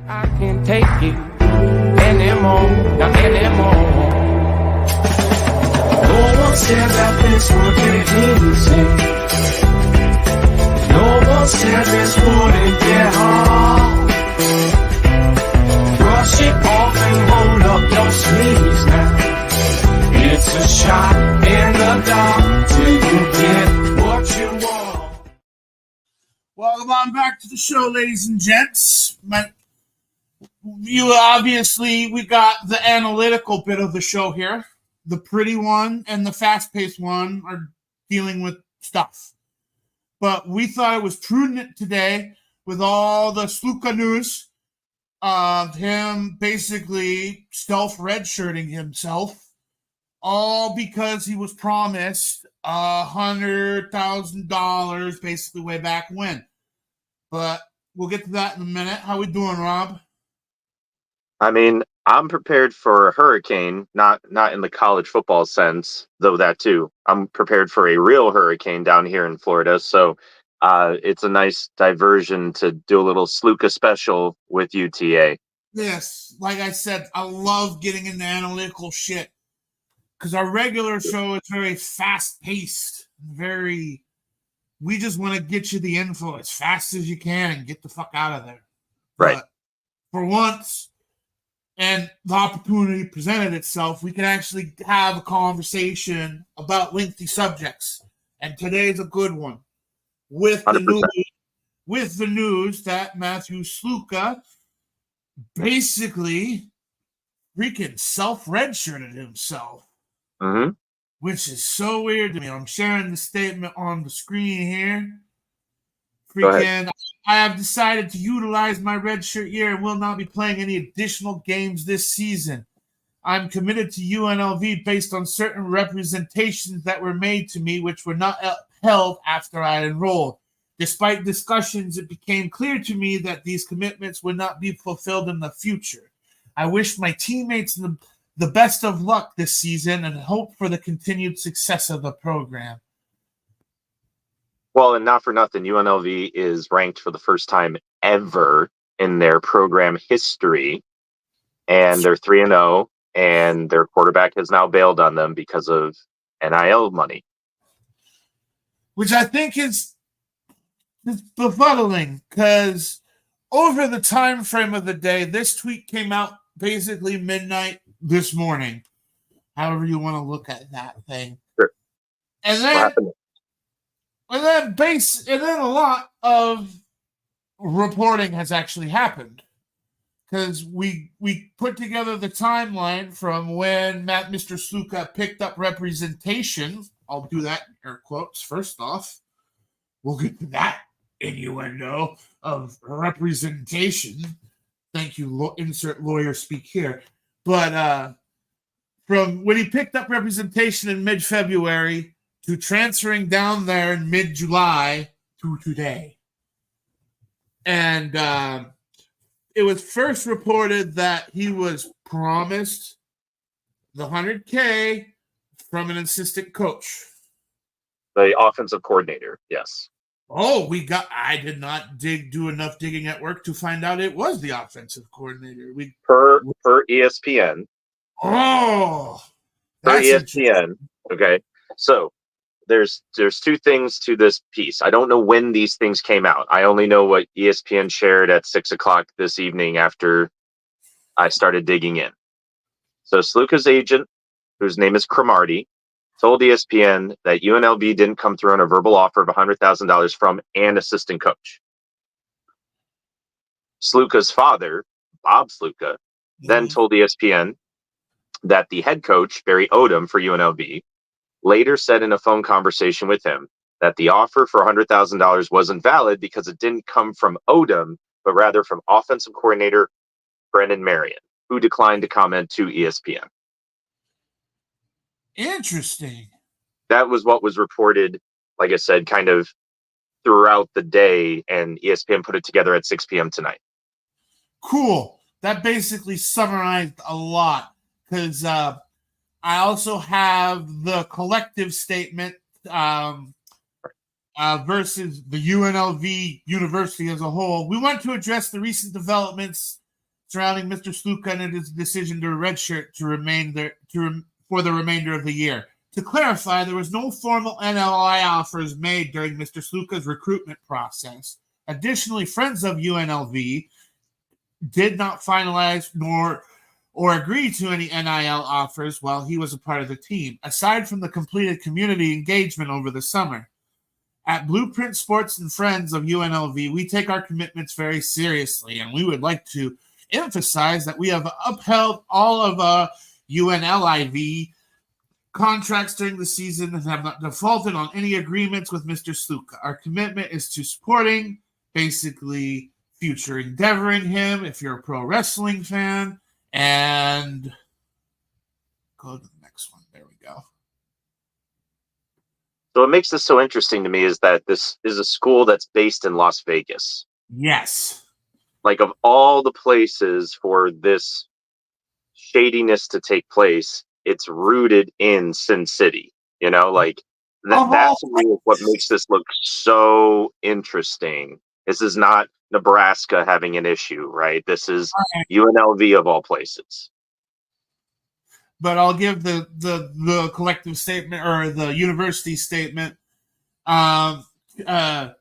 I can't take it anymore, not anymore. No one said that this would get easy. No one said this wouldn't get hard. Brush it off and hold up your sleeves now. It's a shot in the dark till you get what you want. Welcome on back to the show, ladies and gents. You obviously, we got the analytical bit of the show here. The pretty one and the fast-paced one are dealing with stuff. But we thought it was prudent today with all the SULKA news of him basically self-redshirting himself, all because he was promised $100,000 basically way back when. But we'll get to that in a minute. How we doing, Rob? I mean, I'm prepared for a hurricane, not in the college football sense, though that too. I'm prepared for a real hurricane down here in Florida. So it's a nice diversion to do a little SULKA special with UTA. Yes, like I said, I love getting into analytical shit because our regular show is very fast-paced, we just want to get you the info as fast as you can and get the fuck out of there. Right. But for once, and the opportunity presented itself, we can actually have a conversation about lengthy subjects. And today's a good one. With the news that Matthew SULKA basically freaking self-redshirted himself. Mm-hmm. Which is so weird to me. I'm sharing the statement on the screen here. Freaking, I have decided to utilize my redshirt year and will not be playing any additional games this season. I'm committed to UNLV based on certain representations that were made to me, which were not upheld after I enrolled. Despite discussions, it became clear to me that these commitments would not be fulfilled in the future. I wish my teammates the best of luck this season and hope for the continued success of the program. Well, and not for nothing, UNLV is ranked for the first time ever in their program history, and they're 3-0, and their quarterback has now bailed on them because of NIL money. Which I think is befuddling, because over the time frame of the day, this tweet came out basically midnight this morning, however you want to look at that thing. Sure. And then a lot of reporting has actually happened, because we put together the timeline from when Mr. SULKA picked up representation. I'll do that in air quotes first off. We'll get to that innuendo of representation. Thank you, insert lawyer speak here. But from when he picked up representation in mid-February to transferring down there in mid-July to today. And it was first reported that he was promised the $100K from an assistant coach. The offensive coordinator, yes. Oh, I did not do enough digging at work to find out it was the offensive coordinator. Per ESPN. Oh, per ESPN. Okay, so there's two things to this piece. I don't know when these things came out. I only know what ESPN shared at 6:00 this evening after I started digging in. So SULKA's agent, whose name is Cromartie, told ESPN that UNLV didn't come through on a verbal offer of $100,000 from an assistant coach. SULKA's father, Bob SULKA, then told ESPN that the head coach, Barry Odom for UNLV, later said in a phone conversation with him that the offer for $100,000 wasn't valid because it didn't come from Odom, but rather from offensive coordinator Brennan Marion, who declined to comment to ESPN. Interesting. That was what was reported, like I said, kind of throughout the day, and ESPN put it together at 6 p.m. tonight. Cool. That basically summarized a lot, because I also have the collective statement versus the UNLV University as a whole. We want to address the recent developments surrounding Mr. Sluka and his decision to redshirt to remain there for the remainder of the year. To clarify, there was no formal NLI offers made during Mr. Sluka's recruitment process. Additionally, friends of UNLV did not finalize or agree to any NIL offers while he was a part of the team, aside from the completed community engagement over the summer. At Blueprint Sports and Friends of UNLV, we take our commitments very seriously, and we would like to emphasize that we have upheld all of UNLIV contracts during the season and have not defaulted on any agreements with Mr. Sluka. Our commitment is to supporting, basically, future endeavoring him if you're a pro wrestling fan, and go to the next one. There we go. So what makes this so interesting to me is that this is a school that's based in Las Vegas. Yes. Like, of all the places for this shadiness to take place, it's rooted in Sin City. You know, like that's really what makes this look so interesting. This is not Nebraska having an issue, right? This is UNLV of all places. But I'll give the collective statement or the university statement. Mr.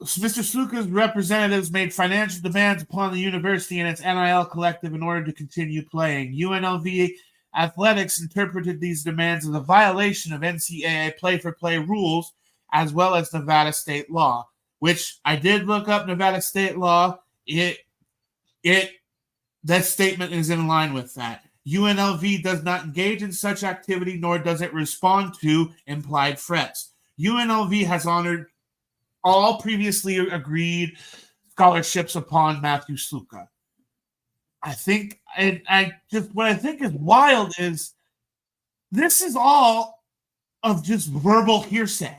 Sluka's representatives made financial demands upon the university and its NIL collective in order to continue playing. UNLV Athletics interpreted these demands as a violation of NCAA play-for-play rules as well as Nevada state law, which I did look up Nevada state law. That statement is in line with that. UNLV does not engage in such activity, nor does it respond to implied threats. UNLV has honored all previously agreed scholarships upon Matthew Sluka. I think, what I think is wild is this is all of just verbal hearsay.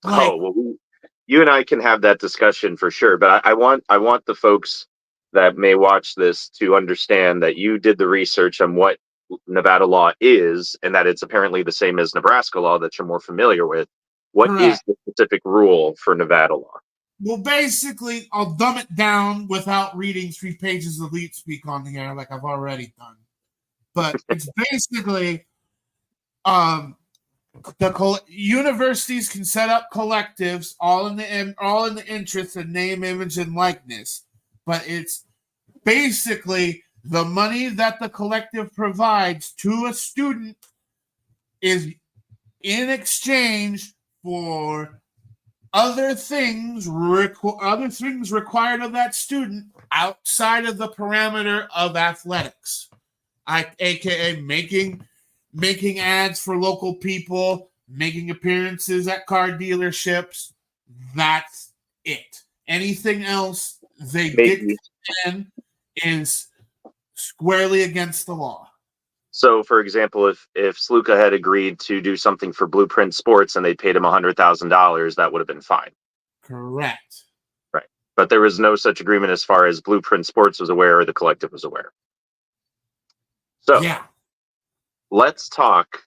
You and I can have that discussion for sure, but I want the folks that may watch this to understand that you did the research on what Nevada law is, and that it's apparently the same as Nebraska law that you're more familiar with. What is the specific rule for Nevada law? Well, basically, I'll dumb it down without reading 3 pages of leet speak on the air like I've already done. But it's basically universities can set up collectives all in the interest of name, image, and likeness. But it's basically the money that the collective provides to a student is in exchange for other things required of that student outside of the parameter of athletics, aka making ads for local people, making appearances at car dealerships. That's it. Anything else they dictate is squarely against the law. So, for example, if Sluka had agreed to do something for Blueprint Sports and they paid him $100,000, that would have been fine. Correct. Right. But there was no such agreement as far as Blueprint Sports was aware or the collective was aware. So, let's talk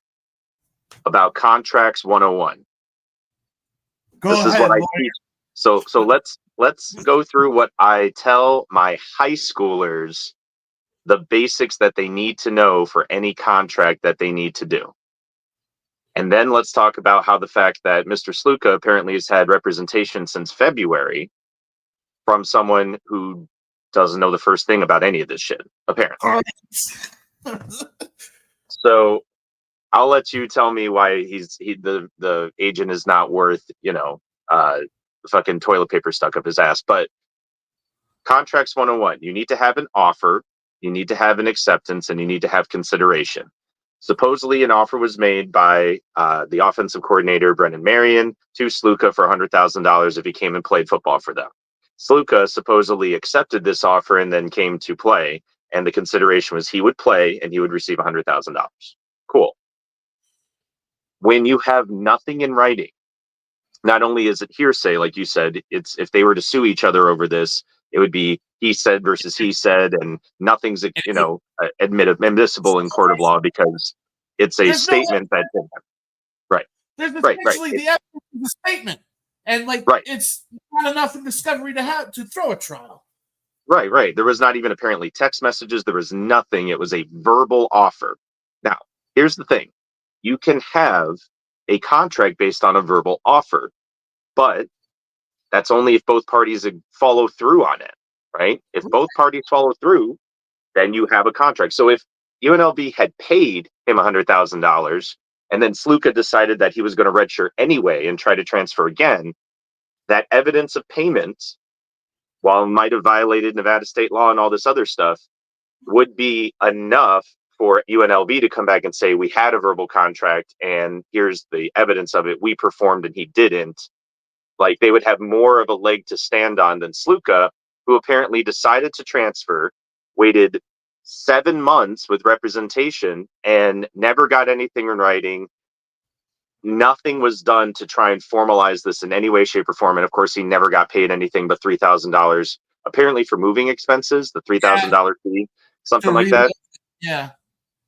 about Contracts 101. This is what I teach. So let's go through what I tell my high schoolers, the basics that they need to know for any contract that they need to do. And then let's talk about how the fact that Mr. Sluka apparently has had representation since February from someone who doesn't know the first thing about any of this shit, apparently. So I'll let you tell me why the agent is not worth, fucking toilet paper stuck up his ass. But Contracts 101, you need to have an offer, you need to have an acceptance, and you need to have consideration. Supposedly an offer was made by the offensive coordinator, Brennan Marion, to Sluka for $100,000 if he came and played football for them. Sluka supposedly accepted this offer and then came to play, and the consideration was he would play and he would receive $100,000. Cool. When you have nothing in writing, not only is it hearsay, like you said, it's if they were to sue each other over this, it would be he said versus he said, and nothing's admissible in court of law because it's a statement that right. There's essentially the evidence of the statement, and it's not enough in discovery to throw a trial. Right. There was not even apparently text messages. There was nothing. It was a verbal offer. Now, here's the thing. You can have a contract based on a verbal offer, but that's only if both parties follow through on it, right? If both parties follow through, then you have a contract. So if UNLV had paid him $100,000 and then Sluka decided that he was going to redshirt anyway and try to transfer again, that evidence of payment, while it might have violated Nevada state law and all this other stuff, would be enough for UNLV to come back and say, we had a verbal contract and here's the evidence of it. We performed and he didn't. Like, they would have more of a leg to stand on than Sluka, who apparently decided to transfer, waited 7 months with representation and never got anything in writing. Nothing was done to try and formalize this in any way, shape, or form. And of course, he never got paid anything but $3,000, apparently for moving expenses, the $3,000 fee, something like that. Yeah,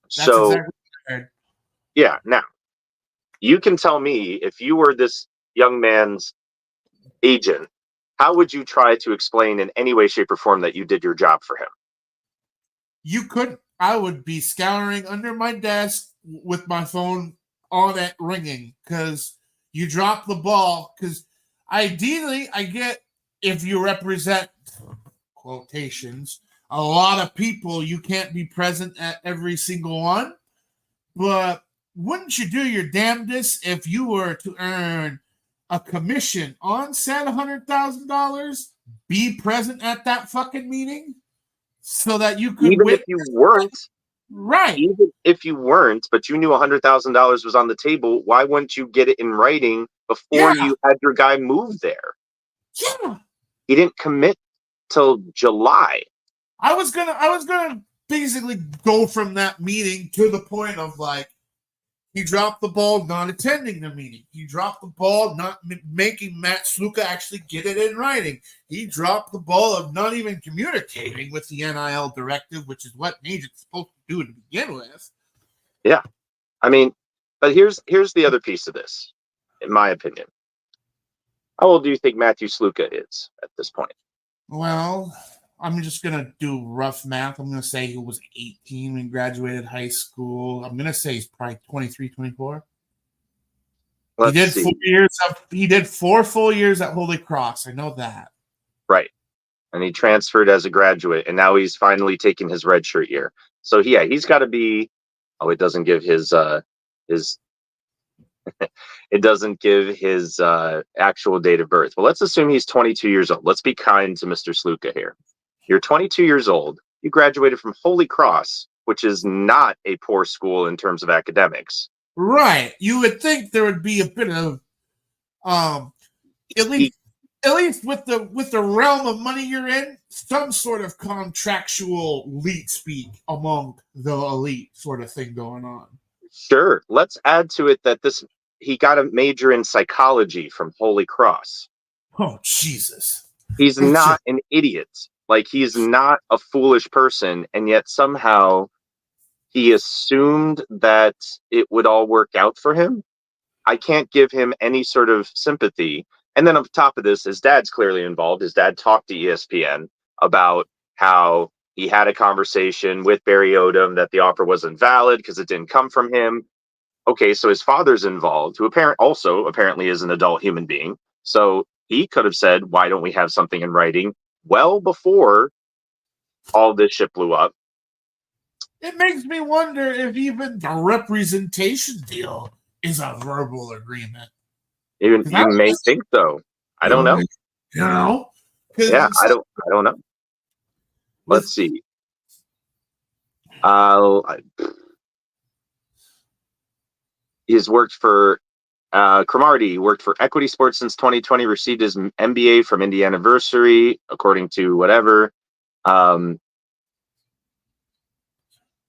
that's So, exactly what I heard. yeah, now, you can tell me, if you were this young man's agent, how would you try to explain in any way, shape, or form that you did your job for him? You couldn't. I would be scouring under my desk with my phone on it ringing because you dropped the ball. Because ideally, I get if you represent quotations a lot of people, you can't be present at every single one. But wouldn't you do your damnedest if you were to earn a commission on said $100,000? Be present at that fucking meeting so that you could Even wait. if you weren't, Right. even if you weren't, but you knew $100,000 was on the table, why wouldn't you get it in writing before Yeah. you had your guy move there? Yeah. He didn't commit till July. I was gonna basically go from that meeting to the point of like, he dropped the ball not attending the meeting. He dropped the ball not making Matt Sluka actually get it in writing. He dropped the ball of not even communicating with the NIL directive, which is what an agent's supposed to do to begin with. Yeah. I mean, but here's the other piece of this, in my opinion. How old do you think Matthew Sluka is at this point? Well, I'm just going to do rough math. I'm going to say he was 18 when he graduated high school. I'm going to say he's probably 23, 24. Let's see. He did 4 full years at Holy Cross. I know that. Right. And he transferred as a graduate, and now he's finally taking his redshirt year. So yeah, he's got to be. Oh, it doesn't give his it doesn't give his actual date of birth. Well, let's assume he's 22 years old. Let's be kind to Mr. Sluka here. You're 22 years old. You graduated from Holy Cross, which is not a poor school in terms of academics. Right. You would think there would be a bit of at least with the realm of money you're in, some sort of contractual elite speak among the elite sort of thing going on. Sure. Let's add to it that he got a major in psychology from Holy Cross. Oh, Jesus. He's not an idiot. Like, he's not a foolish person, and yet somehow he assumed that it would all work out for him. I can't give him any sort of sympathy. And then on top of this, his dad's clearly involved. His dad talked to ESPN about how he had a conversation with Barry Odom that the offer wasn't valid because it didn't come from him. Okay, so his father's involved, who apparently is an adult human being. So he could have said, why don't we have something in writing well before all this shit blew up? It makes me wonder if even the representation deal is a verbal agreement. You may think so. I don't know. You know? Yeah, I don't know. Let's see. He's worked for Cromartie, worked for Equity Sports since 2020, received his MBA from Indianaversary, according to whatever.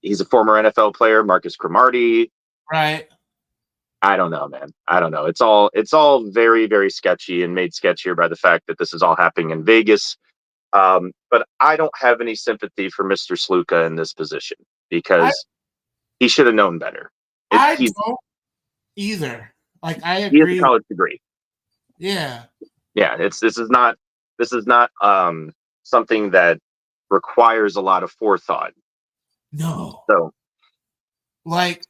He's a former NFL player, Marcus Cromartie. Right. I don't know, man. I don't know. It's all very, very sketchy and made sketchier by the fact that this is all happening in Vegas. But I don't have any sympathy for Mr. Sluka in this position because he should have known better. I don't either. Like, I agree. He has a college degree. Yeah. Yeah. This is not something that requires a lot of forethought. No. So, Like,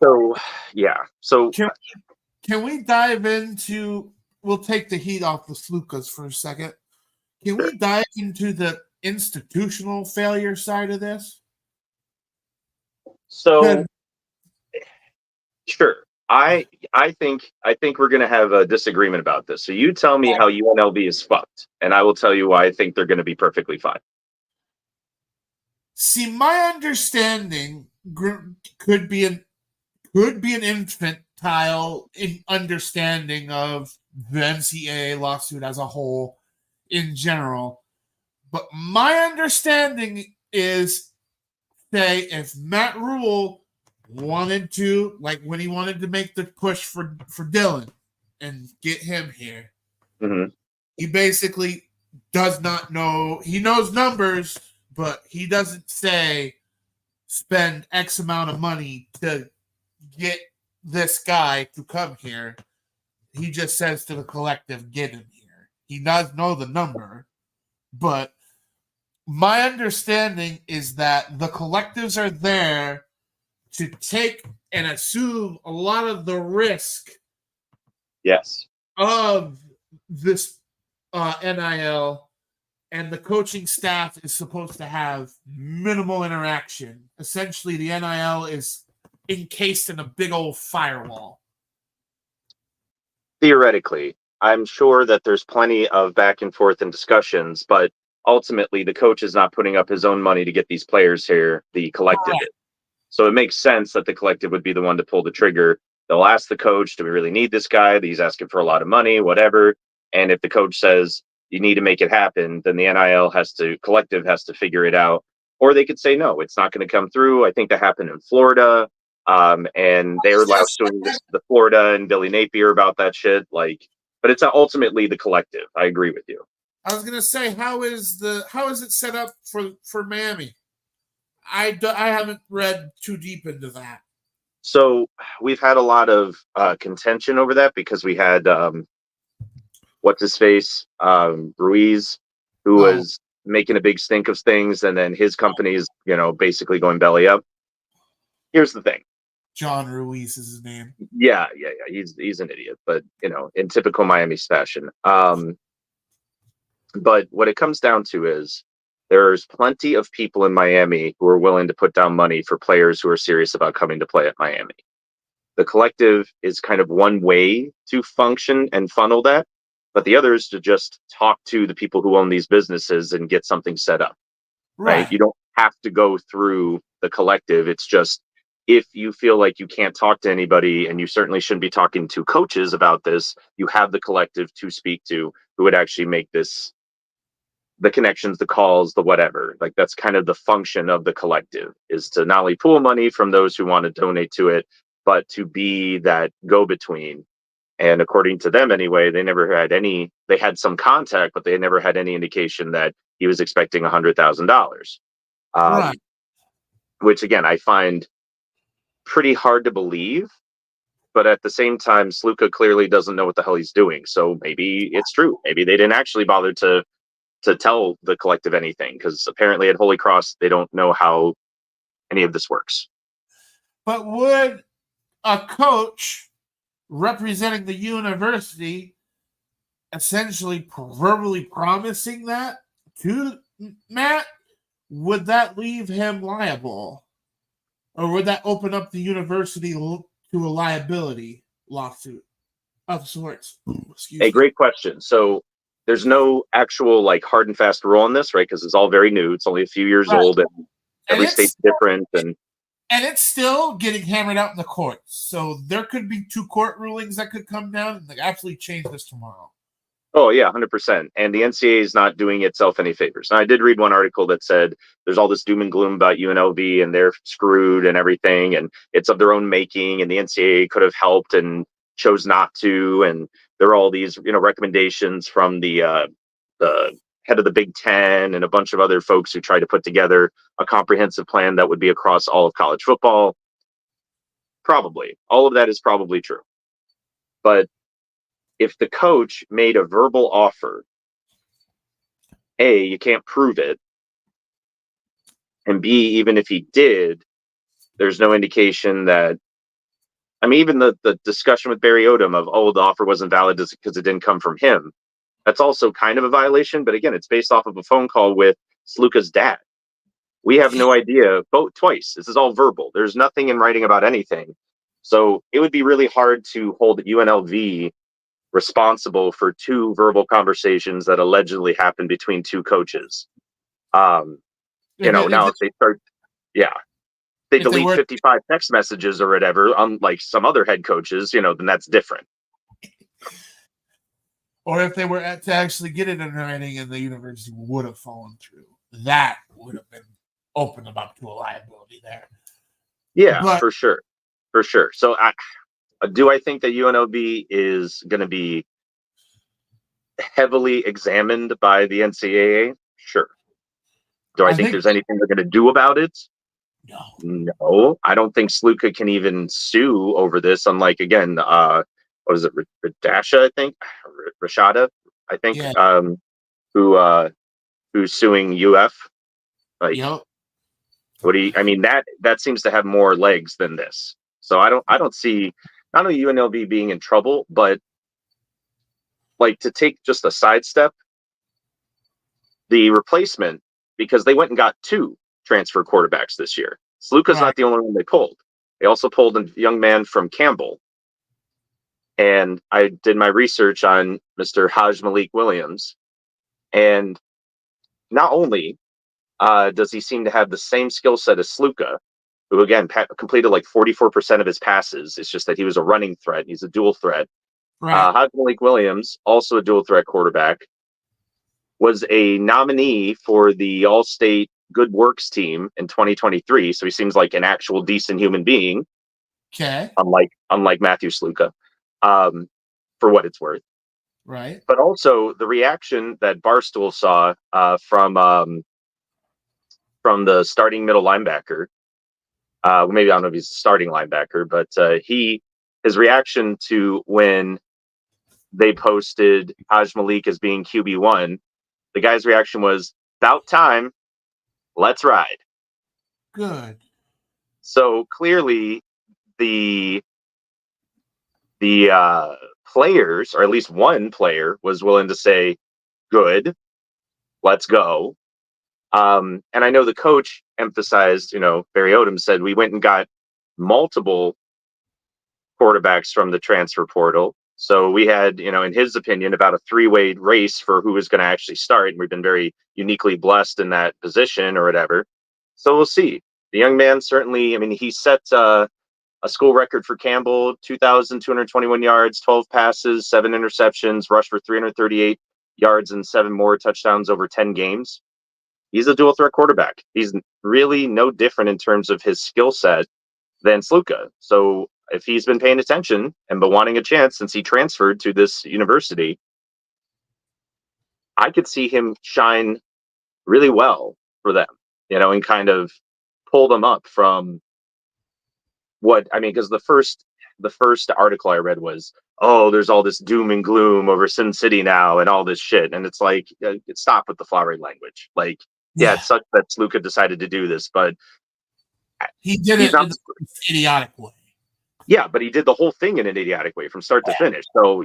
yeah. So, can we dive into? We'll take the heat off the Slukas for a second. Can we dive into the institutional failure side of this? so sure. I think we're going to have a disagreement about this. So you tell me how UNLV is fucked, and I will tell you why I think they're going to be perfectly fine. See, my understanding could be an infantile understanding of the NCAA lawsuit as a whole in general. But my understanding is, say, if Matt Rule wanted to, like when he wanted to make the push for Dylan and get him here, he basically does not know. He knows numbers, but he doesn't say spend X amount of money to get this guy to come here. He just says to the collective, get him here. He does know the number, but my understanding is that the collectives are there to take and assume a lot of the risk of this NIL, and the coaching staff is supposed to have minimal interaction. Essentially, the NIL is encased in a big old firewall. Theoretically, I'm sure that there's plenty of back and forth and discussions, but ultimately the coach is not putting up his own money to get these players here. The collective is. So it makes sense that the collective would be the one to pull the trigger. They'll ask the coach, do we really need this guy? He's asking for a lot of money, whatever. And if the coach says you need to make it happen, then the collective has to figure it out. Or they could say, no, it's not going to come through. I think that happened in Florida. And they were suing the Florida and Billy Napier about that shit. But it's ultimately the collective. I agree with you. I was gonna say, how is it set up for Miami? I haven't read too deep into that. So we've had a lot of contention over that because we had what's his face Ruiz, who was making a big stink of things, and then his company is basically going belly up. Here's the thing. John Ruiz is his name. Yeah. He's an idiot, but in typical Miami fashion. But what it comes down to is there's plenty of people in Miami who are willing to put down money for players who are serious about coming to play at Miami. The collective is kind of one way to function and funnel that, but the other is to just talk to the people who own these businesses and get something set up. Right? You don't have to go through the collective. It's just, if you feel like you can't talk to anybody, and you certainly shouldn't be talking to coaches about this, you have the collective to speak to, who would actually make this, the connections, the calls, the whatever. Like, that's kind of the function of the collective, is to not only pool money from those who want to donate to it, but to be that go-between. And according to them anyway, they had some contact, but they never had any indication that he was expecting $100,000. Which again, I find pretty hard to believe, but at the same time, SLUKA clearly doesn't know what the hell he's doing. So maybe it's true. Maybe they didn't actually bother to tell the collective anything, because apparently at Holy Cross, they don't know how any of this works. But would a coach representing the university essentially verbally promising that to Matt, would that leave him liable? Or would that open up the university to a liability lawsuit of sorts? Great question. So there's no actual hard and fast rule on this, right? Because it's all very new. It's only a few years old, and every state's different. And it's still getting hammered out in the courts. So there could be 2 court rulings that could come down and absolutely change this tomorrow. Oh, yeah, 100%. And the NCAA is not doing itself any favors. And I did read one article that said there's all this doom and gloom about UNLV and they're screwed and everything, and it's of their own making, and the NCAA could have helped and chose not to. And there are all these, recommendations from the head of the Big Ten and a bunch of other folks who tried to put together a comprehensive plan that would be across all of college football. Probably. All of that is probably true. But if the coach made a verbal offer, A, you can't prove it. And B, even if he did, there's no indication that, I mean, even the discussion with Barry Odom of, oh, the offer wasn't valid because it didn't come from him. That's also kind of a violation. But again, it's based off of a phone call with SLUKA's dad. We have no idea, both twice. This is all verbal. There's nothing in writing about anything. So it would be really hard to hold UNLV responsible for two verbal conversations that allegedly happened between two coaches. Now if they start, yeah, they delete 55 text messages or whatever, unlike some other head coaches, then that's different. Or if they were to actually get it in writing and the university would have fallen through, that would have been opened them up to a liability there. Yeah, but, for sure. So do I think that UNLV is going to be heavily examined by the NCAA? Sure. Do I think there's anything they're going to do about it? No. I don't think SLUKA can even sue over this, unlike, again, what is it, Rashada, I think, yeah. Who's suing UF. Like, yep. That seems to have more legs than this. So I don't see not only UNLV being in trouble, but like to take just a sidestep, the replacement, because they went and got two transfer quarterbacks this year. SLUKA's not the only one they pulled. They also pulled a young man from Campbell. And I did my research on Mr. Haj Malik Williams. And not only does he seem to have the same skill set as SLUKA, who, again, completed like 44% of his passes. It's just that he was a running threat. He's a dual threat. Right. Haj Malik Williams, also a dual threat quarterback, was a nominee for the All-State Good Works team in 2023. So he seems like an actual decent human being. Okay. Unlike Matthew SLUKA, for what it's worth. Right. But also the reaction that Barstool saw from the starting middle linebacker. Maybe I don't know if he's a starting linebacker, but his reaction to when they posted Haj Malik as being QB1, the guy's reaction was, "About time, let's ride." Good. So clearly, the players, or at least one player, was willing to say, "Good, let's go." And I know the coach emphasized, Barry Odom said, we went and got multiple quarterbacks from the transfer portal. So we had, in his opinion, about a three-way race for who was going to actually start. And we've been very uniquely blessed in that position or whatever. So we'll see. The young man certainly, he set a school record for Campbell, 2,221 yards, 12 passes, 7 interceptions, rushed for 338 yards and 7 more touchdowns over 10 games. He's a dual threat quarterback. He's really no different in terms of his skill set than SLUKA. So if he's been paying attention and been wanting a chance since he transferred to this university, I could see him shine really well for them, and kind of pull them up from because the first article I read was, oh, there's all this doom and gloom over Sin City now and all this shit. And it's like, stop with the flowery language. Like, yeah, it sucks that SLUKA decided to do this, but he did it in an idiotic way. Yeah, but he did the whole thing in an idiotic way from start to finish. So,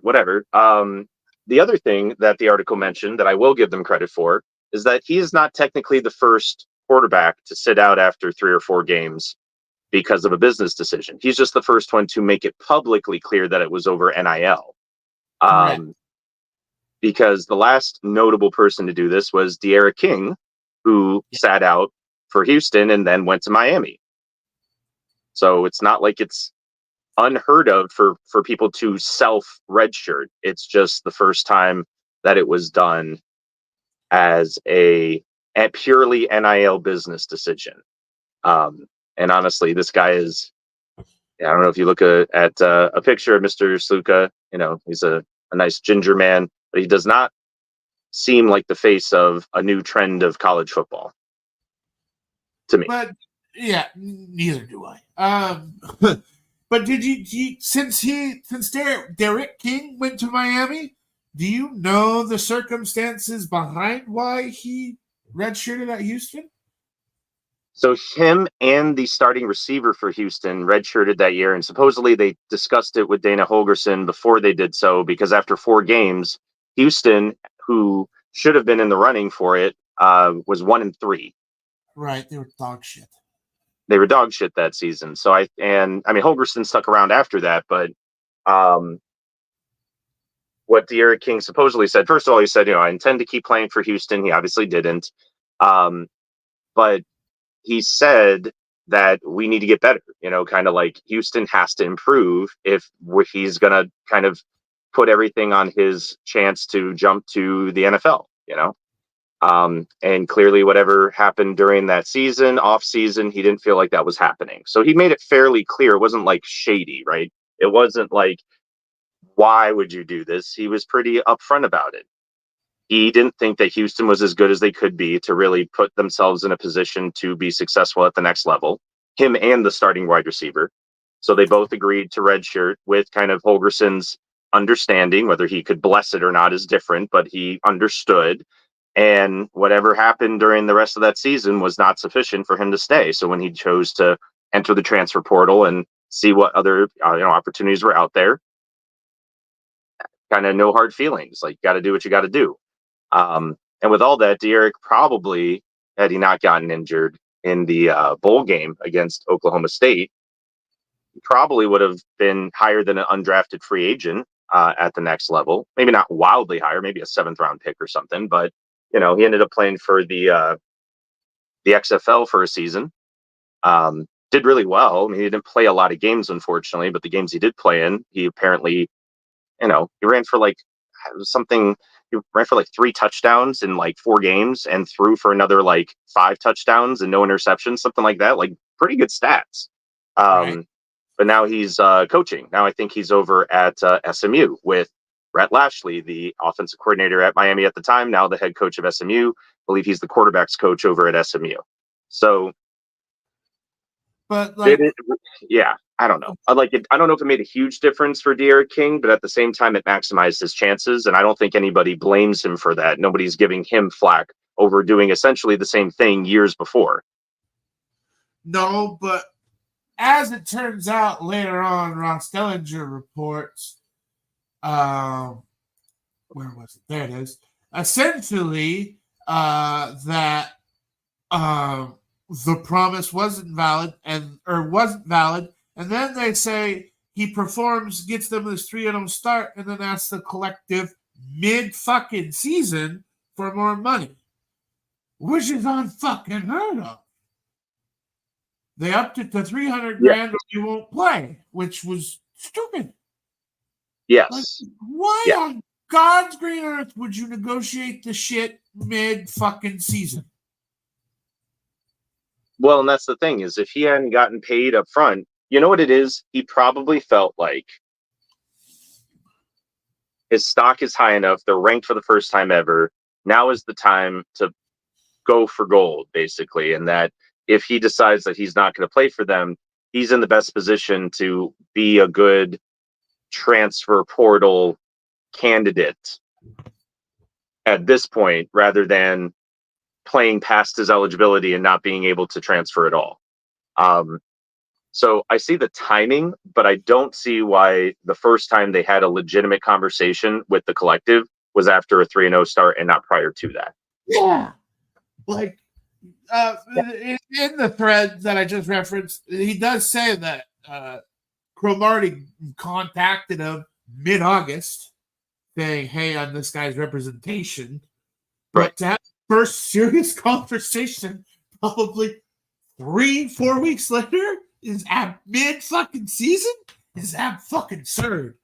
whatever. The other thing that the article mentioned that I will give them credit for is that he is not technically the first quarterback to sit out after 3 or 4 games because of a business decision. He's just the first one to make it publicly clear that it was over NIL. Because the last notable person to do this was De'Ara King, who sat out for Houston and then went to Miami. So it's not like it's unheard of for people to self-redshirt. It's just the first time that it was done as a purely NIL business decision. And honestly, this guy is, I don't know if you look at a picture of Mr. SLUKA, he's a nice ginger man, but he does not seem like the face of a new trend of college football to me. But yeah, neither do I. But did you since Derek King went to Miami, do you know the circumstances behind why he redshirted at Houston? So him and the starting receiver for Houston redshirted that year, and supposedly they discussed it with Dana Holgerson before they did so, because after 4 games, Houston, who should have been in the running for it, was 1-3. Right, they were dog shit. They were dog shit that season. So I mean Holgerson stuck around after that, but what De'Aaron King supposedly said, first of all, he said, I intend to keep playing for Houston. He obviously didn't. But he said that we need to get better, kind of like Houston has to improve if he's going to kind of put everything on his chance to jump to the NFL. And clearly whatever happened during that season, off season, he didn't feel like that was happening. So he made it fairly clear. It wasn't like shady, right? It wasn't like, why would you do this? He was pretty upfront about it. He didn't think that Houston was as good as they could be to really put themselves in a position to be successful at the next level, him and the starting wide receiver. So they both agreed to redshirt with kind of Holgerson's understanding. Whether he could bless it or not is different, but he understood. And whatever happened during the rest of that season was not sufficient for him to stay. So when he chose to enter the transfer portal and see what other opportunities were out there, kind of no hard feelings. Like, got to do what you got to do. And with all that, De'Aaron probably, had he not gotten injured in the bowl game against Oklahoma State, probably would have been higher than an undrafted free agent at the next level. Maybe not wildly higher, maybe a 7th round pick or something. But he ended up playing for the XFL for a season. Did really well. I mean, he didn't play a lot of games, unfortunately, but the games he did play in, he apparently, he ran for like something. He ran for like 3 touchdowns in like 4 games and threw for another like 5 touchdowns and no interceptions, something like that. Like, pretty good stats. Right. But now he's coaching. Now I think he's over at SMU with Brett Lashley, the offensive coordinator at Miami at the time, now the head coach of SMU. I believe he's the quarterback's coach over at SMU. So, but like, yeah, I don't know. I don't know if it made a huge difference for De'Aaron King, but at the same time, it maximized his chances. And I don't think anybody blames him for that. Nobody's giving him flack over doing essentially the same thing years before. No, but as it turns out later on, Ross Dellinger reports, where was it? There it is. Essentially, that the promise wasn't valid, and then they say he performs, gets them this 3-0 start, and then asks the collective mid fucking season for more money, which is unfucking heard of. They upped it to $300,000 or you won't play, which was stupid. Yes. Like, why on God's green earth would you negotiate the shit mid fucking season? Well, and that's the thing, is if he hadn't gotten paid up front, you know what it is? He probably felt like his stock is high enough. They're ranked for the first time ever. Now is the time to go for gold, basically. And that if he decides that he's not going to play for them, he's in the best position to be a good transfer portal candidate at this point, rather than playing past his eligibility and not being able to transfer at all. So I see the timing, but I don't see why the first time they had a legitimate conversation with the collective was after a 3-0 start and not prior to that. Yeah. Like, in the thread that I just referenced, he does say that Cromartie contacted him mid-August saying, hey, on this guy's representation. But to have the first serious conversation probably 3-4 weeks later is at mid-fucking season is that fucking absurd.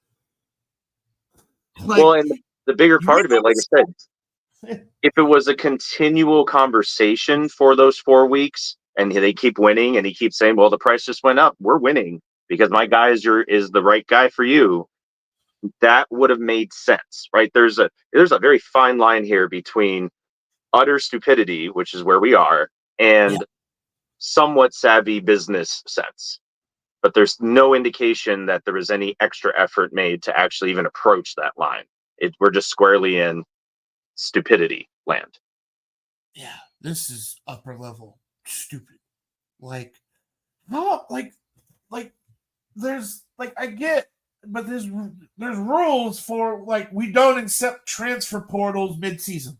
Like, well, and the bigger part of it, like I said, if it was a continual conversation for those 4 weeks and they keep winning and he keeps saying, well, the price just went up, we're winning because my guy is the right guy for you, that would have made sense, right? There's a very fine line here between utter stupidity, which is where we are, and somewhat savvy business sense. But there's no indication that there was any extra effort made to actually even approach that line. We're just squarely in stupidity land. Yeah, this is upper level stupid. Like, no, like there's like I get, but there's rules for like we don't accept transfer portals mid-season,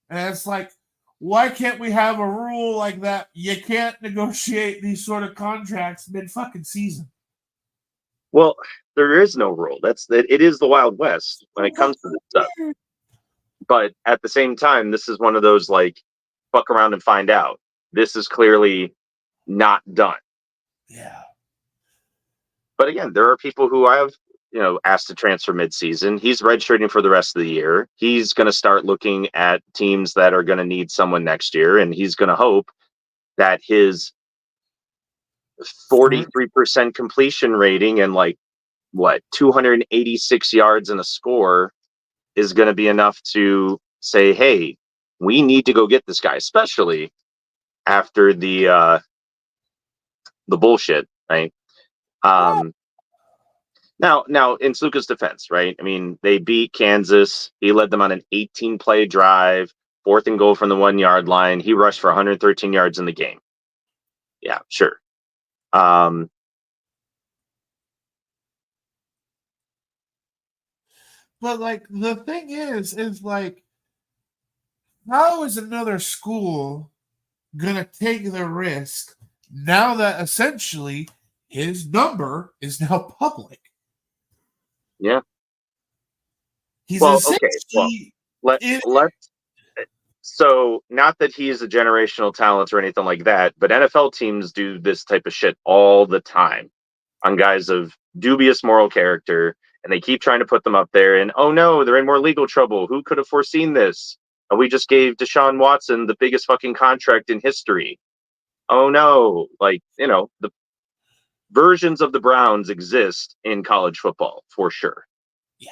and it's like, why can't we have a rule like that? You can't negotiate these sort of contracts mid fucking season. Well, there is no rule. It is the Wild West when it comes to this stuff. But at the same time, this is one of those like fuck around and find out. This is clearly not done. Yeah. But again, there are people who I've asked to transfer midseason. He's redshirting for the rest of the year. He's going to start looking at teams that are going to need someone next year, and he's going to hope that his 43% completion rating and like 286 yards and a score is going to be enough to say, hey, we need to go get this guy, especially after the bullshit, right? Now, in SULKA's defense, right? I mean, they beat Kansas. He led them on an 18-play drive, 4th and goal from the 1-yard line. He rushed for 113 yards in the game. Yeah, sure. But like the thing is like, how is another school gonna take the risk now that essentially his number is now public? Yeah. He's Well, essentially let's. So, not that he is a generational talent or anything like that, but NFL teams do this type of shit all the time on guys of dubious moral character, and they keep trying to put them up there. And oh no, they're in more legal trouble. Who could have foreseen this? And we just gave Deshaun Watson the biggest fucking contract in history. Oh no, like the versions of the Browns exist in college football for sure. Yeah.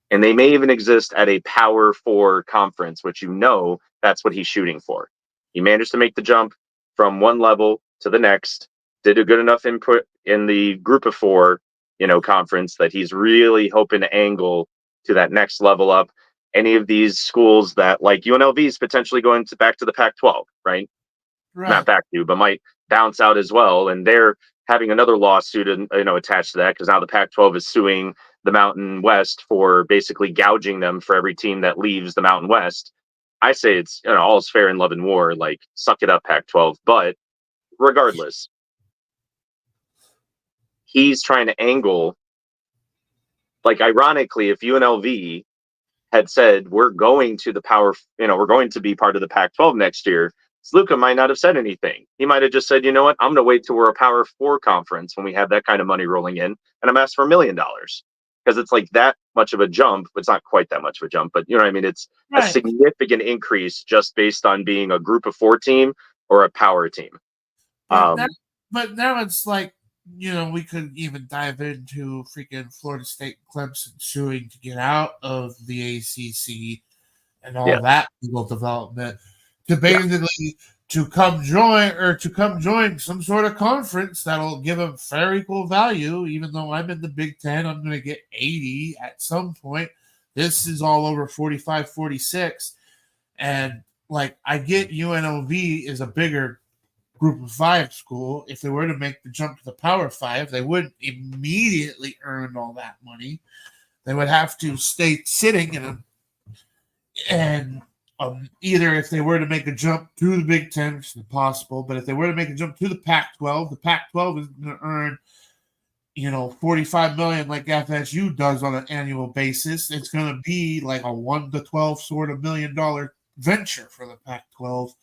And they may even exist at a Power 4 conference, which that's what he's shooting for. He managed to make the jump from one level to the next, did a good enough input in the group of 4, conference that he's really hoping to angle to that next level up. Any of these schools that like UNLV is potentially going back to the Pac-12, right? Not back to, but might bounce out as well. And they're having another lawsuit, attached to that because now the Pac-12 is suing the Mountain West for basically gouging them for every team that leaves the Mountain West. I say it's all's fair in love and war. Like, suck it up, Pac-12. But regardless, he's trying to angle. Like, ironically, if UNLV had said we're going to we're going to be part of the Pac-12 next year, SULKA might not have said anything. He might have just said, you know what, I'm going to wait till we're a Power 4 conference when we have that kind of money rolling in, and I'm asked for $1 million. Because it's like that much of a jump. It's not quite that much of a jump, but you know what I mean? It's a significant increase just based on being a group of 4 team or a power team. But now it's like, we could even dive into freaking Florida State and Clemson suing to get out of the ACC and all that legal development to basically to come join some sort of conference that'll give them fair equal value. Even though I'm in the Big Ten, I'm going to get 80 at some point. This is all over 45, 46. And like, I get UNLV is a bigger group of 5 school. If they were to make the jump to the Power 5, they wouldn't immediately earn all that money. They would have to stay sitting either if they were to make a jump to the Big Ten, which is impossible, but if they were to make a jump to the Pac-12, the Pac-12 is going to earn, $45 million like FSU does on an annual basis. It's going to be like a 1 to 12 sort of $1 million venture for the Pac-12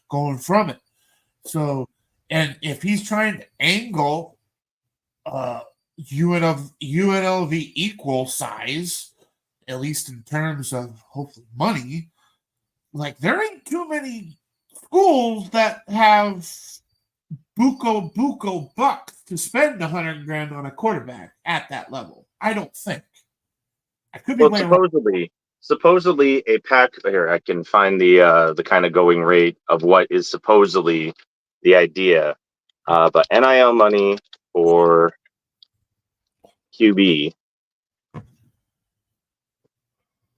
going from it. So, and if he's trying to angle UNLV equal size, at least in terms of hopefully money, like, there ain't too many schools that have buco bucks to spend $100,000 on a quarterback at that level. I don't think. I could be way wrong. Supposedly a pack here. I can find the kind of going rate of what is supposedly the idea, but NIL money for QB.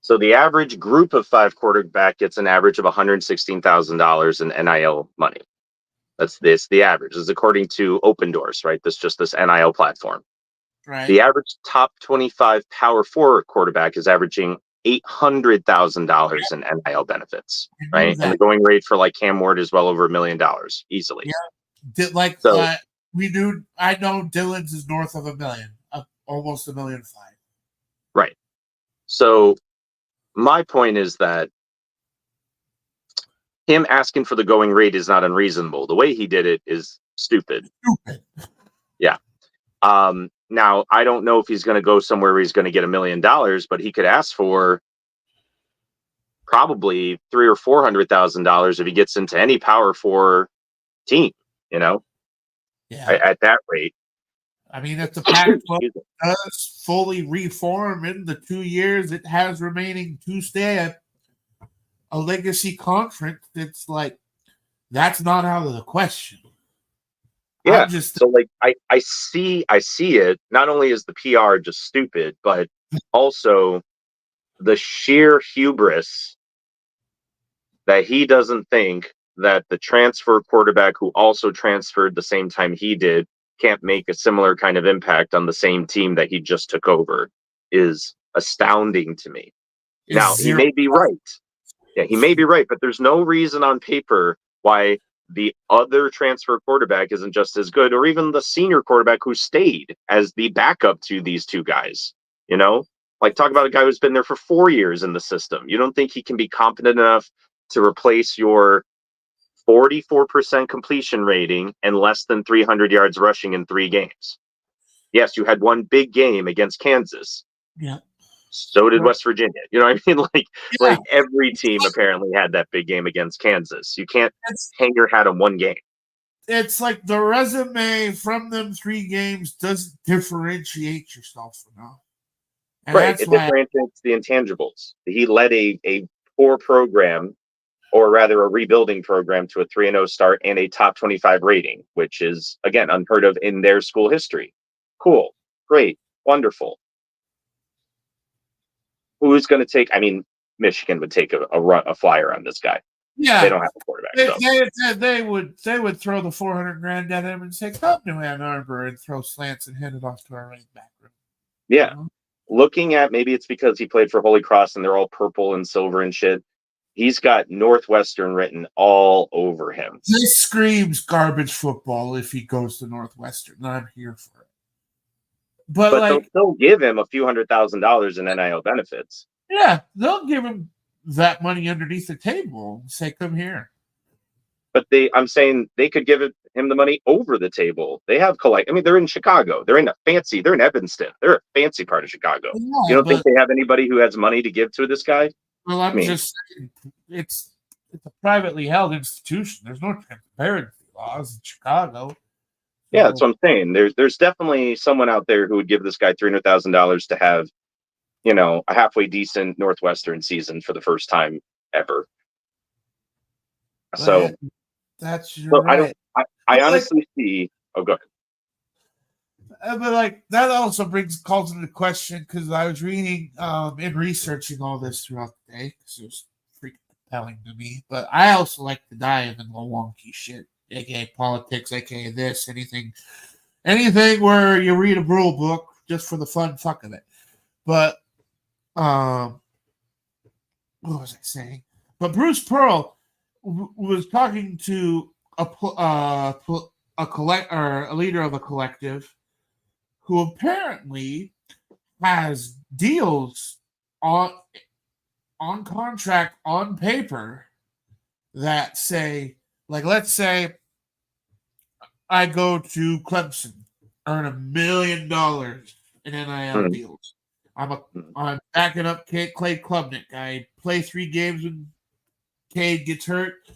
So the average group of 5 quarterback gets an average of $116,000 in NIL money. That's the average. This is according to Open Doors, right? This NIL platform. Right. The average top 25 Power 4 quarterback is averaging $800,000 in NIL benefits, right? And the going rate for like Cam Ward is well over $1 million easily. Yeah, like So, I know Dylan's is north of $1 million, almost $1.5 million. Right. So my point is that him asking for the going rate is not unreasonable. The way he did it is stupid. Yeah. Now, I don't know if he's going to go somewhere where he's going to get $1 million, but he could ask for probably $300,000 or $400,000 if he gets into any Power 4 team. Yeah. At that rate. I mean, if the Pac-12 does fully reform in the 2 years it has remaining to stay a legacy conference, it's like that's not out of the question. Yeah, so like I see it. Not only is the PR just stupid, but also the sheer hubris that he doesn't think that the transfer quarterback who also transferred the same time he did can't make a similar kind of impact on the same team that he just took over is astounding to me. Now, he may be right. Yeah, he may be right, but there's no reason on paper why the other transfer quarterback isn't just as good, or even the senior quarterback who stayed as the backup to these two guys. Like talk about a guy who's been there for 4 years in the system. You don't think he can be competent enough to replace your 44% completion rating and less than 300 yards rushing in 3 games? Yes, you had one big game against Kansas. Yeah. So did West Virginia. You know what I mean? Like every team apparently had that big game against Kansas. You can't hang your hat on one game. It's like the resume from them 3 games doesn't differentiate yourself enough. And right. It differentiates the intangibles. He led a poor program, or rather a rebuilding program, to a 3-0 start and a top 25 rating, which is, again, unheard of in their school history. Cool. Great. Wonderful. Who's going to take? I mean, Michigan would take a flyer on this guy. Yeah, they don't have a quarterback. They would throw the $400,000 at him and say, "Come to Ann Arbor," and throw slants and hand it off to our running back room. Yeah, looking at, maybe it's because he played for Holy Cross and they're all purple and silver and shit. He's got Northwestern written all over him. This screams garbage football if he goes to Northwestern. And I'm here for it. But like, they'll still give him a few $100,000 in NIL benefits. Yeah, they'll give him that money underneath the table and say, "Come here." But I'm saying they could give him the money over the table. They have I mean, they're in Chicago. They're in Evanston. They're a fancy part of Chicago. Yeah, you don't think they have anybody who has money to give to this guy? Well, I'm just saying, it's a privately held institution. There's no transparency laws in Chicago. Yeah, that's what I'm saying. There's definitely someone out there who would give this guy $300,000 to have, a halfway decent Northwestern season for the first time ever. So that's right. I honestly see. Oh, go ahead. But like that also calls into question, because I was reading and researching all this throughout the day because it was freaking compelling to me. But I also like to dive in the wonky shit, aka politics, aka this, anything where you read a rule book just for the fun fuck of it. But what was I saying? But Bruce Pearl was talking to a leader of a collective who apparently has deals on contract on paper that say, like, let's say I go to Clemson, earn $1 million in NIL deals. I'm backing up Clay Klubnik. I play 3 games when Cade gets hurt.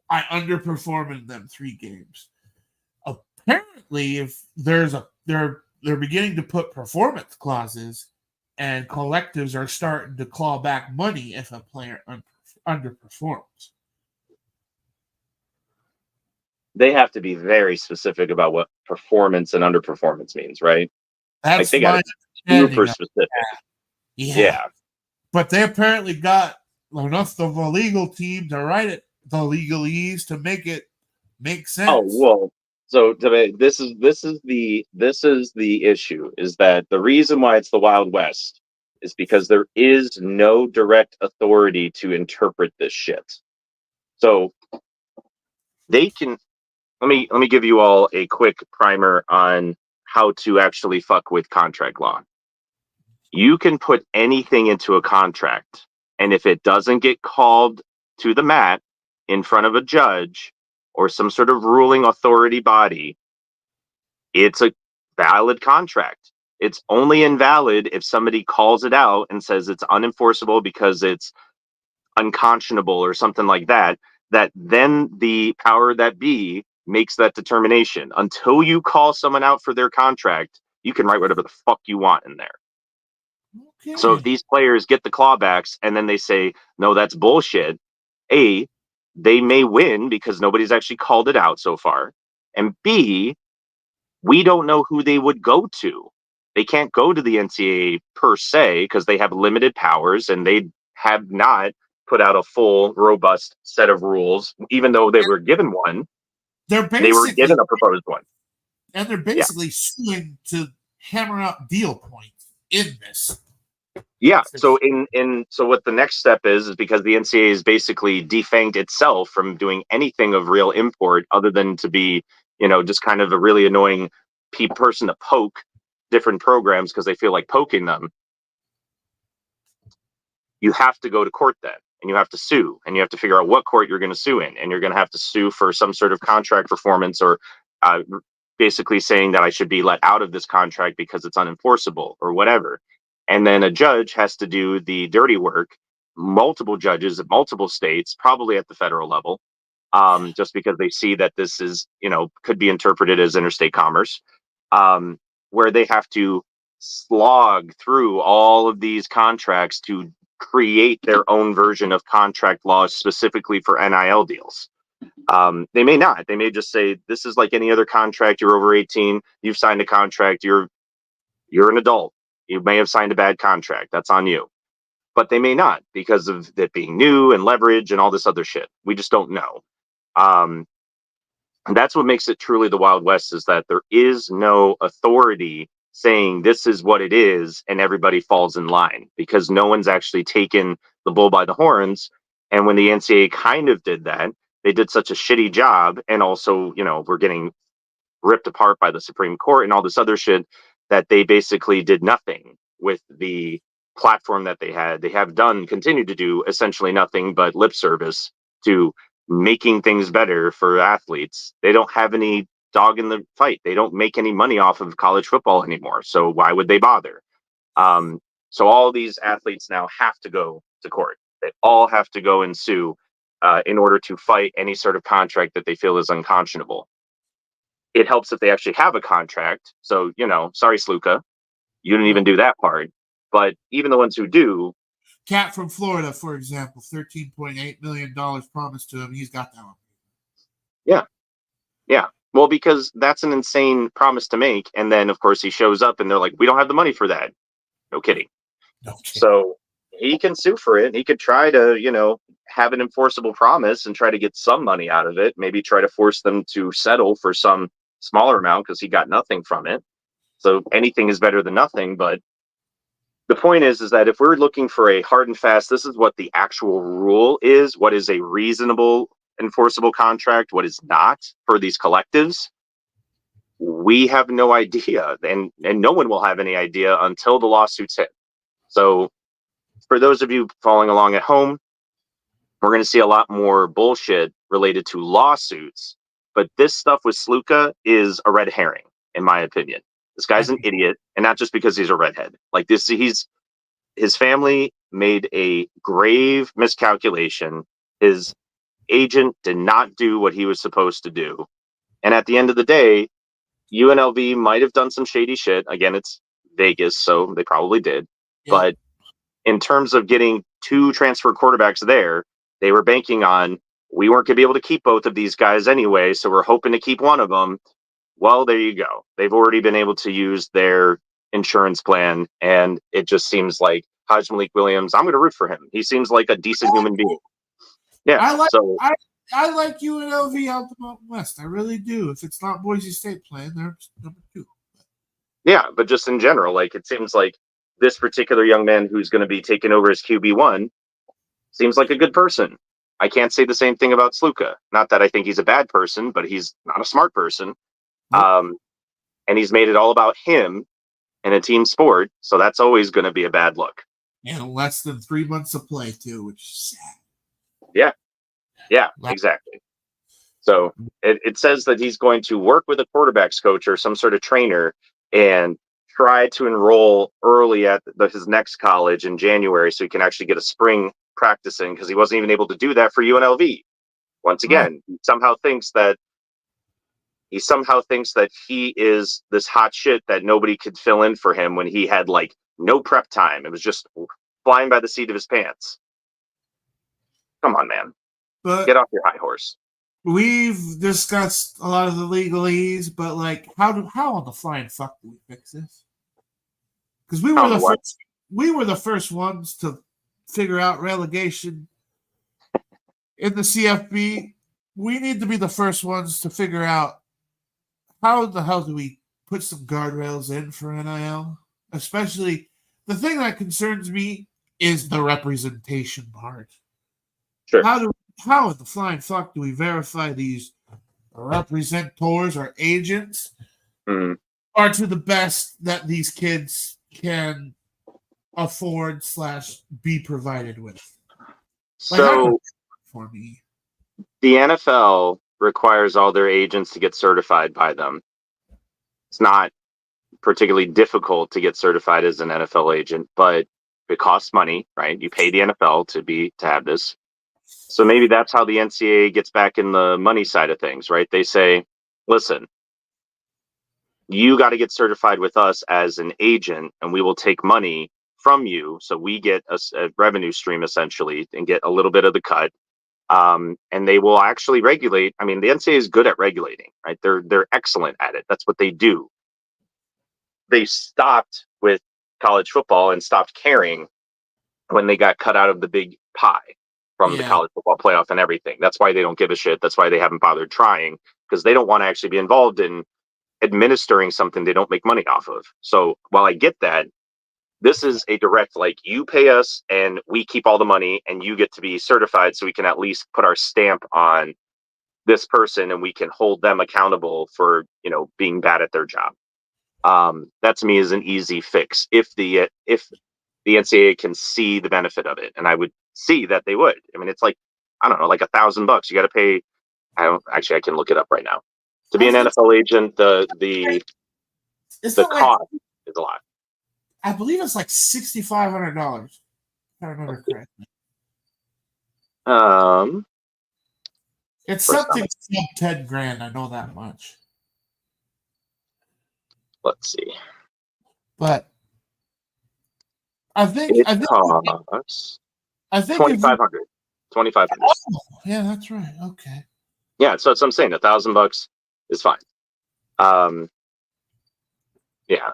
I underperform in them 3 games. Apparently, if they're beginning to put performance clauses, and collectives are starting to claw back money if a player underperforms. They have to be very specific about what performance and underperformance means, right? That's they got super specific. Yeah. But they apparently got enough of a legal team to write it, the legalese, to make it Makes Oh sense. well. So to me, this is the issue, is that the reason why it's the Wild West is because there is no direct authority to interpret this shit. So they can let me give you all a quick primer on how to actually fuck with contract law. You can put anything into a contract, and if it doesn't get called to the mat in front of a judge or some sort of ruling authority body, it's a valid contract. It's only invalid if somebody calls it out and says it's unenforceable because it's unconscionable or something like that, that then the power that be makes that determination. Until you call someone out for their contract, you can write whatever the fuck you want in there. So if Okay. these players get the clawbacks and then they say, no, that's bullshit, A, they may win because nobody's actually called it out so far. And B, we don't know who they would go to. They can't go to the NCAA per se because they have limited powers and they have not put out a full, robust set of rules, even though they were given one. They're They were basically given a proposed one. and they're Yeah. basically suing to hammer out deal points in this. Yeah. So so what the next step is because the NCAA is basically defanged itself from doing anything of real import other than to be, just kind of a really annoying person to poke different programs because they feel like poking them. You have to go to court then, and you have to sue, and you have to figure out what court you're going to sue in, and you're going to have to sue for some sort of contract performance or basically saying that I should be let out of this contract because it's unenforceable or whatever. And then a judge has to do the dirty work, multiple judges at multiple states, probably at the federal level, just because they see that this is, could be interpreted as interstate commerce, where they have to slog through all of these contracts to create their own version of contract laws specifically for NIL deals. They may not. They may just say this is like any other contract. You're over 18. You've signed a contract. You're an adult. You may have signed a bad contract. That's on you. But they may not because of it being new and leverage and all this other shit. We just don't know. And that's what makes it truly the Wild West, is that there is no authority saying this is what it is and everybody falls in line because no one's actually taken the bull by the horns. And when the NCAA kind of did that, they did such a shitty job. And also, we're getting ripped apart by the Supreme Court and all this other shit that they basically did nothing with the platform that they had. They have continued to do essentially nothing but lip service to making things better for athletes. They don't have any dog in the fight. They don't make any money off of college football anymore. So why would they bother? So all these athletes now have to go to court. They all have to go and sue in order to fight any sort of contract that they feel is unconscionable. It helps if they actually have a contract. So, sorry, SLUKA, you didn't even do that part. But even the ones who do. Cat from Florida, for example, $13.8 million promised to him. He's got that one. Yeah. Yeah. Well, because that's an insane promise to make. And then, of course, he shows up and they're like, we don't have the money for that. No kidding. No kidding. So he can sue for it. He could try to, have an enforceable promise and try to get some money out of it. Maybe try to force them to settle for some smaller amount because he got nothing from it. So anything is better than nothing. But the point is that if we're looking for a hard and fast, this is what the actual rule is, what is a reasonable enforceable contract, what is not for these collectives, we have no idea. And no one will have any idea until the lawsuits hit. So for those of you following along at home, we're going to see a lot more bullshit related to lawsuits. But this stuff with SLUKA is a red herring, in my opinion. This guy's an idiot, and not just because he's a redhead. Like this, his family made a grave miscalculation. His agent did not do what he was supposed to do. And at the end of the day, UNLV might have done some shady shit. Again, it's Vegas, so they probably did. Yeah. But in terms of getting 2 transfer quarterbacks there, they were banking on, we weren't going to be able to keep both of these guys anyway, so we're hoping to keep one of them. Well, there you go. They've already been able to use their insurance plan, and it just seems like Malik Williams, I'm going to root for him. He seems like a decent human being. Yeah. I I like UNLV out the Mountain West. I really do. If it's not Boise State playing, they're number 2. Yeah, but just in general, like it seems like this particular young man who's going to be taking over as QB1 seems like a good person. I can't say the same thing about Sluka. Not that I think he's a bad person, but he's not a smart person. Nope. And he's made it all about him in a team sport, so that's always going to be a bad look. And less than 3 months of play, too, which is sad. Yeah, exactly. So it says that he's going to work with a quarterback's coach or some sort of trainer and try to enroll early at his next college in January so he can actually get a spring practicing, because he wasn't even able to do that for UNLV. Once again, he somehow thinks that he is this hot shit that nobody could fill in for him when he had like no prep time. It was just flying by the seat of his pants. Come on, man. But get off your high horse. We've discussed a lot of the legalese, but like, how on the flying fuck do we fix this? Because we were the first ones to figure out relegation in the CFB. We need to be the first ones to figure out how the hell do we put some guardrails in for NIL? Especially, the thing that concerns me is the representation part. Sure. How in the flying fuck do we verify these representors or agents are to the best that these kids can afford / be provided with? So for me, the NFL requires all their agents to get certified by them. It's not particularly difficult to get certified as an NFL agent, but it costs money, right? You pay the NFL to have this. So maybe that's how the NCAA gets back in the money side of things, right? They say, listen, you got to get certified with us as an agent, and we will take money from you. So we get a revenue stream essentially and get a little bit of the cut. And they will actually regulate. I mean, the NCAA is good at regulating, right? They're excellent at it. That's what they do. They stopped with college football and stopped caring when they got cut out of the big pie from the college football playoff and everything. That's why they don't give a shit. That's why they haven't bothered trying, because they don't want to actually be involved in administering something they don't make money off of. So while I get that, this is a direct, like, you pay us and we keep all the money and you get to be certified so we can at least put our stamp on this person and we can hold them accountable for, being bad at their job. That to me is an easy fix if the NCAA can see the benefit of it, and I would see that they would. I mean, it's like, I don't know, like $1,000 you got to pay. I can look it up right now. To be an NFL agent, the cost is a lot. I believe it's like $6,500. If I remember correctly. It's something sub $10,000. I know that much. Let's see. But I think costs $2,500. $2,500. Oh, yeah, that's right. Okay. Yeah, so that's what I'm saying. $1,000 is fine. Yeah.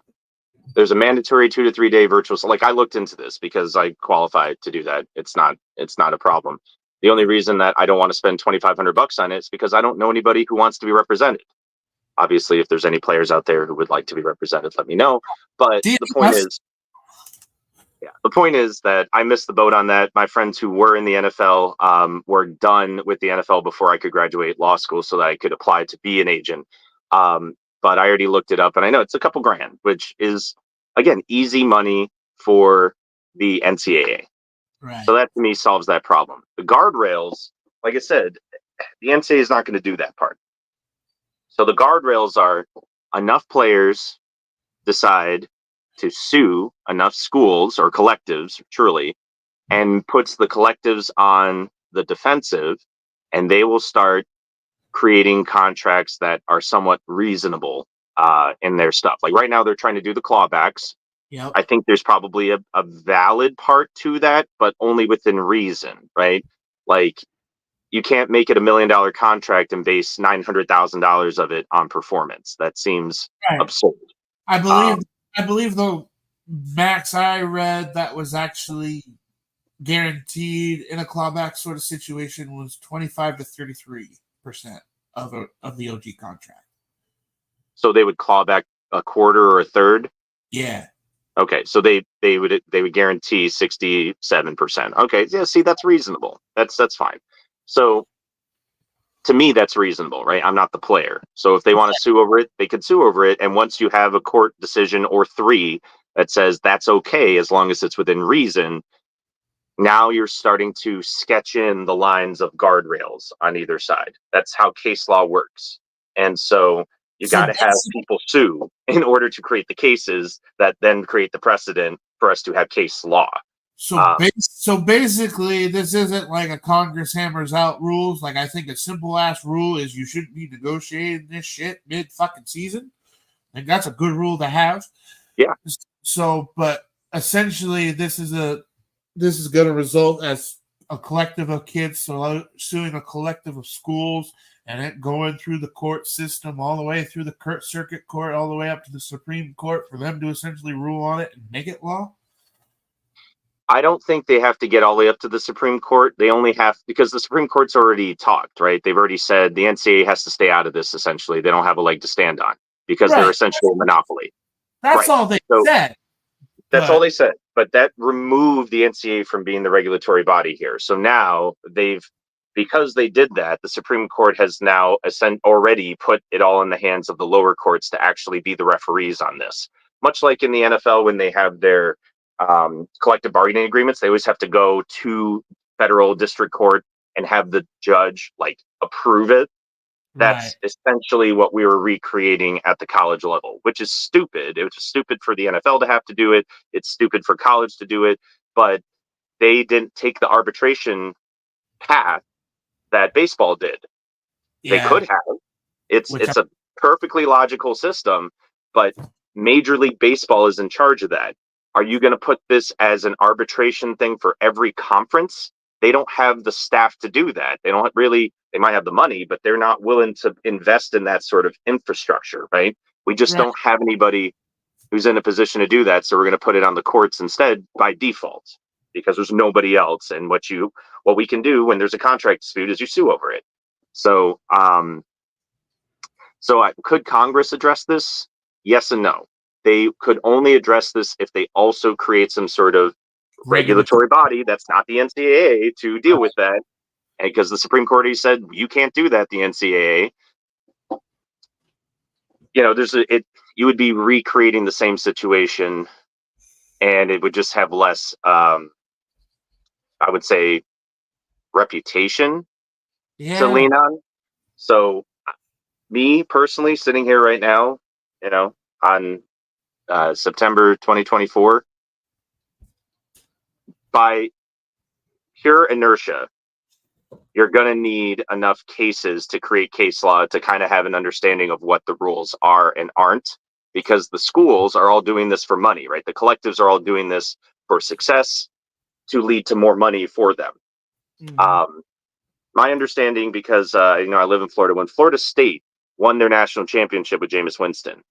There's a mandatory 2 to 3 day virtual. So, like, I looked into this because I qualify to do that. It's not a problem. The only reason that I don't want to spend $2,500 on it is because I don't know anybody who wants to be represented. Obviously, if there's any players out there who would like to be represented, let me know. But the point is that I missed the boat on that. My friends who were in the NFL were done with the NFL before I could graduate law school so that I could apply to be an agent. But I already looked it up, and I know it's a couple grand, which is, again, easy money for the NCAA. Right. So that, to me, solves that problem. The guardrails, like I said, the NCAA is not going to do that part. So the guardrails are enough players decide to sue enough schools or collectives, truly, and puts the collectives on the defensive, and they will start creating contracts that are somewhat reasonable in their stuff. Like right now, they're trying to do the clawbacks. Yep. I think there's probably a valid part to that, but only within reason, right? Like, you can't make it $1 million contract and base $900,000 of it on performance. That seems absurd. I believe the max I read that was actually guaranteed in a clawback sort of situation was 25 to 33% of the OG contract. So they would claw back a quarter or a third. Yeah. Okay, so they would guarantee 67%. Okay, yeah, see, that's reasonable. That's fine. So to me, that's reasonable, right? I'm not the player. So if they want to sue over it, they could sue over it. And once you have a court decision or three that says that's okay as long as it's within reason, now you're starting to sketch in the lines of guardrails on either side. That's how case law works. And so you got to have people sue in order to create the cases that then create the precedent for us to have case law. So basically, this isn't like a Congress hammers out rules. Like, I think a simple ass rule is you shouldn't be negotiating this shit mid fucking season. Like, that's a good rule to have. Yeah. So, but essentially, this is going to result as a collective of kids suing a collective of schools, and it going through the court system all the way through the circuit court, all the way up to the Supreme Court for them to essentially rule on it and make it law. I don't think they have to get all the way up to the Supreme Court. They only have, because the Supreme Court's already talked, right? They've already said the NCAA has to stay out of this, essentially. They don't have a leg to stand on because they're essentially a monopoly. That's all they said. That's all they said. But that removed the NCAA from being the regulatory body here. So now because they did that, the Supreme Court has now already put it all in the hands of the lower courts to actually be the referees on this. Much like in the NFL when they have their collective bargaining agreements, they always have to go to federal district court and have the judge approve it. That's essentially what we were recreating at the college level, which is stupid. It was stupid for the NFL to have to do it. It's stupid for college to do it, but they didn't take the arbitration path that baseball did. They could have. It's a perfectly logical system, but Major League Baseball is in charge of that. Are you going to put this as an arbitration thing for every conference? They don't have the staff to do that. They might have the money, but they're not willing to invest in that sort of infrastructure, right? We just don't have anybody who's in a position to do that. So we're going to put it on the courts instead by default because there's nobody else. And what we can do when there's a contract dispute is you sue over it. So, could Congress address this? Yes and no. They could only address this if they also create some sort of regulatory body that's not the NCAA to deal with that. And because the Supreme Court already said you can't do that, the NCAA. You would be recreating the same situation, and it would just have less, I would say, reputation to lean on. So, me personally, sitting here right now, on September 2024, by pure inertia, you're going to need enough cases to create case law to kind of have an understanding of what the rules are and aren't, because the schools are all doing this for money, right? The collectives are all doing this for success to lead to more money for them. Mm-hmm. My understanding, because I live in Florida, when Florida State won their national championship with Jameis Winston,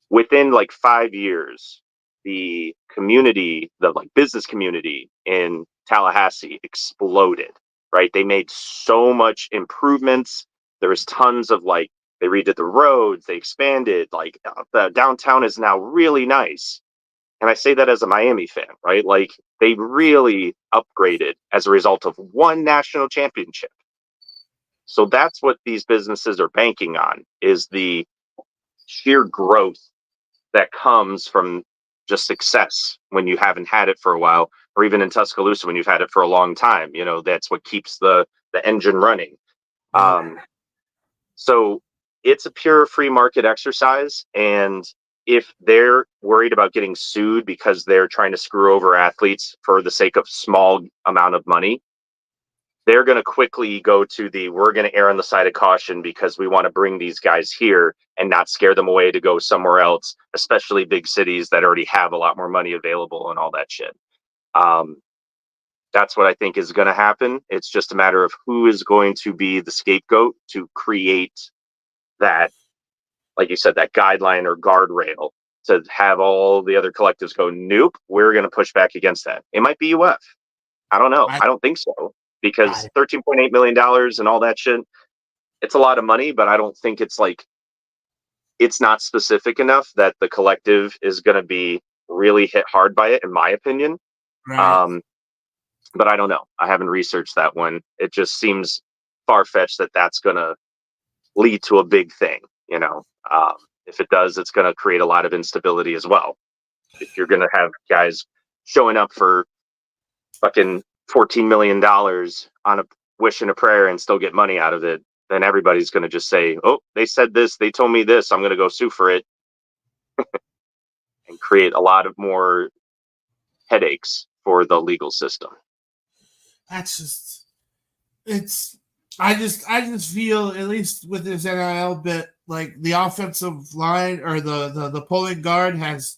within 5 years, the community, the business community in Tallahassee exploded, right? They made so much improvements. There was tons of they redid the roads, they expanded, the downtown is now really nice. And I say that as a Miami fan, right? They really upgraded as a result of one national championship. So that's what these businesses are banking on, is the sheer growth that comes from just success when you haven't had it for a while, or even in Tuscaloosa when you've had it for a long time. That's what keeps the engine running. So it's a pure free market exercise. And if they're worried about getting sued because they're trying to screw over athletes for the sake of small amount of money, they're going to quickly go to we're going to err on the side of caution because we want to bring these guys here and not scare them away to go somewhere else, especially big cities that already have a lot more money available and all that shit. That's what I think is going to happen. It's just a matter of who is going to be the scapegoat to create that, like you said, that guideline or guardrail to have all the other collectives go, nope, we're going to push back against that. It might be UF. I don't know. I, I don't think so, because I $13.8 million and all that shit, it's a lot of money, but I don't think it's like, it's not specific enough that the collective is going to be really hit hard by it, in my opinion. right. Um, but I don't know. I haven't researched that one. It just seems far fetched that that's going to lead to a big thing. You know, if it does, it's going to create a lot of instability as well. If you're going to have guys showing up for fucking $14 million on a wish and a prayer and still get money out of it, then everybody's going to just say, "Oh, they said this, they told me this, I'm going to go sue for it," and create a lot of more headaches for the legal system. That's just it's. I just feel, at least with this NIL bit, like the offensive line or the pulling guard has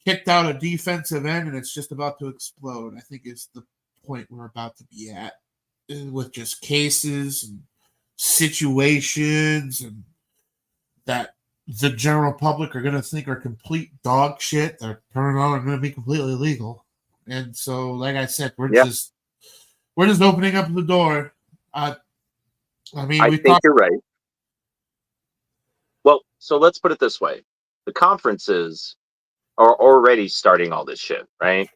kicked out a defensive end, and it's just about to explode. I think is the point we're about to be at, with just cases and situations, and that the general public are going to think are complete dog shit. They're turning on and going to be completely legal. And so, like I said, Yeah, we're just opening up the door. I mean, I we think talked. you're right. Well, so let's put it this way: the conferences are already starting all this shit, right?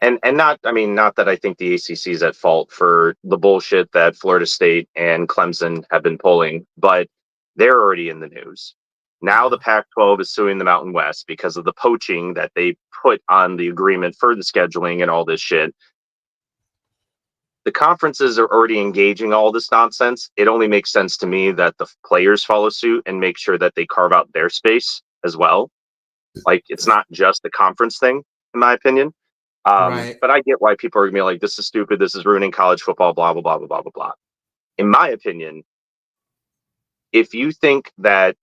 And not, I mean, not that I think the ACC is at fault for the bullshit that Florida State and Clemson have been pulling, but they're already in the news. Now the Pac-12 is suing the Mountain West because of the poaching that they put on the agreement for the scheduling and all this shit. The conferences are already engaging all this nonsense. It only makes sense to me that the players follow suit and make sure that they carve out their space as well. Like, it's not just the conference thing, in my opinion. Right. But I get why people are gonna be like, "This is stupid. This is ruining college football." Blah blah blah blah blah blah blah. In my opinion, if you think that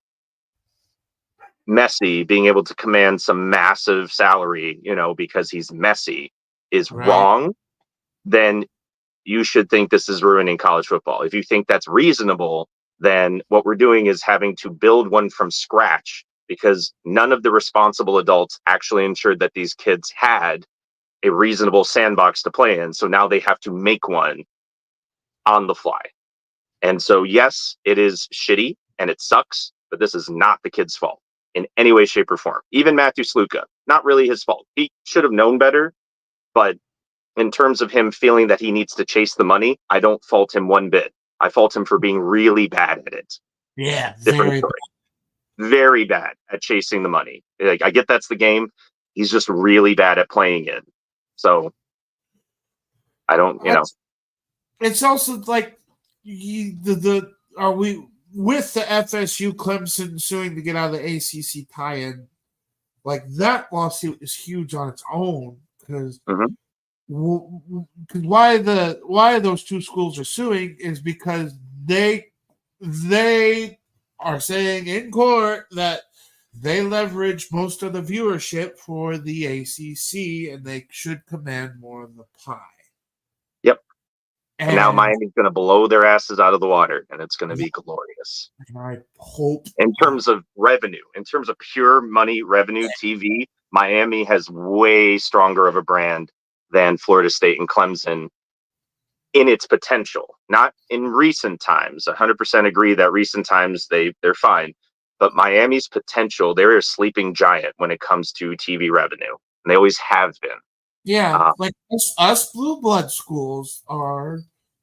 Messi being able to command some massive salary, because he's Messi, is Right. wrong, then you should think this is ruining college football. If you think that's reasonable, then what we're doing is having to build one from scratch, because none of the responsible adults actually ensured that these kids had a reasonable sandbox to play in. So now they have to make one on the fly. And so, yes, it is shitty and it sucks, but this is not the kid's fault in any way, shape, or form. Even Matthew Sluka, not really his fault. He should have known better, but in terms of him feeling that he needs to chase the money, I don't fault him one bit. I fault him for being really bad at it. Yeah. Different Very. story. Very bad at chasing the money. Like, I get that's the game. He's just really bad at playing it. So I don't, It's also like the are we with the FSU Clemson suing to get out of the ACC tie-in? Like, that lawsuit is huge on its own, because Mhm. why those two schools are suing is because they are saying in court that they leverage most of the viewership for the ACC, and they should command more of the pie. Yep. And now And Miami's going to blow their asses out of the water, and it's going to be glorious. I hope In terms of revenue, in terms of pure money revenue, TV, Miami has way stronger of a brand than Florida State and Clemson in its potential. Not in recent times. 100% agree that recent times they're fine. But Miami's potential, they're a sleeping giant when it comes to TV revenue. And they always have been. yeah, like us blue blood schools are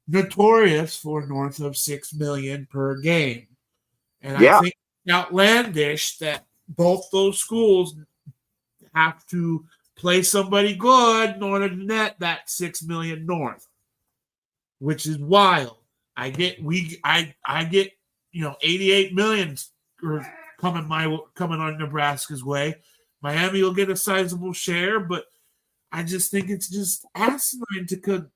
notorious for north of 6 million per game. And I Yeah. think it's outlandish that both those schools have to play somebody good in order to net that 6 million north, which is wild. I get 88 million coming on Nebraska's way. Miami will get a sizable share, but I just think it's just asinine to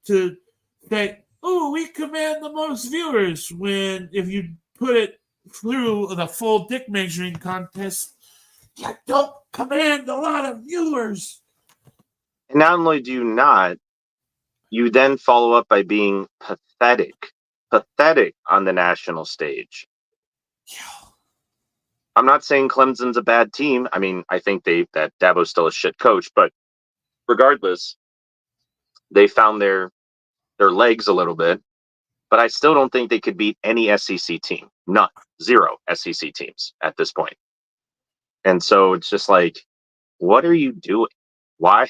say, "Oh, we command the most viewers," when if you put it through the full dick measuring contest, you don't command a lot of viewers. And not only do you not, you then follow up by being pathetic on the national stage. I'm not saying Clemson's a bad team. I mean, I think that Dabo's still a shit coach, but regardless, they found their their legs a little bit, but I still don't think they could beat any SEC team. None. Zero SEC teams at this point. And so it's just like, what are you doing? Why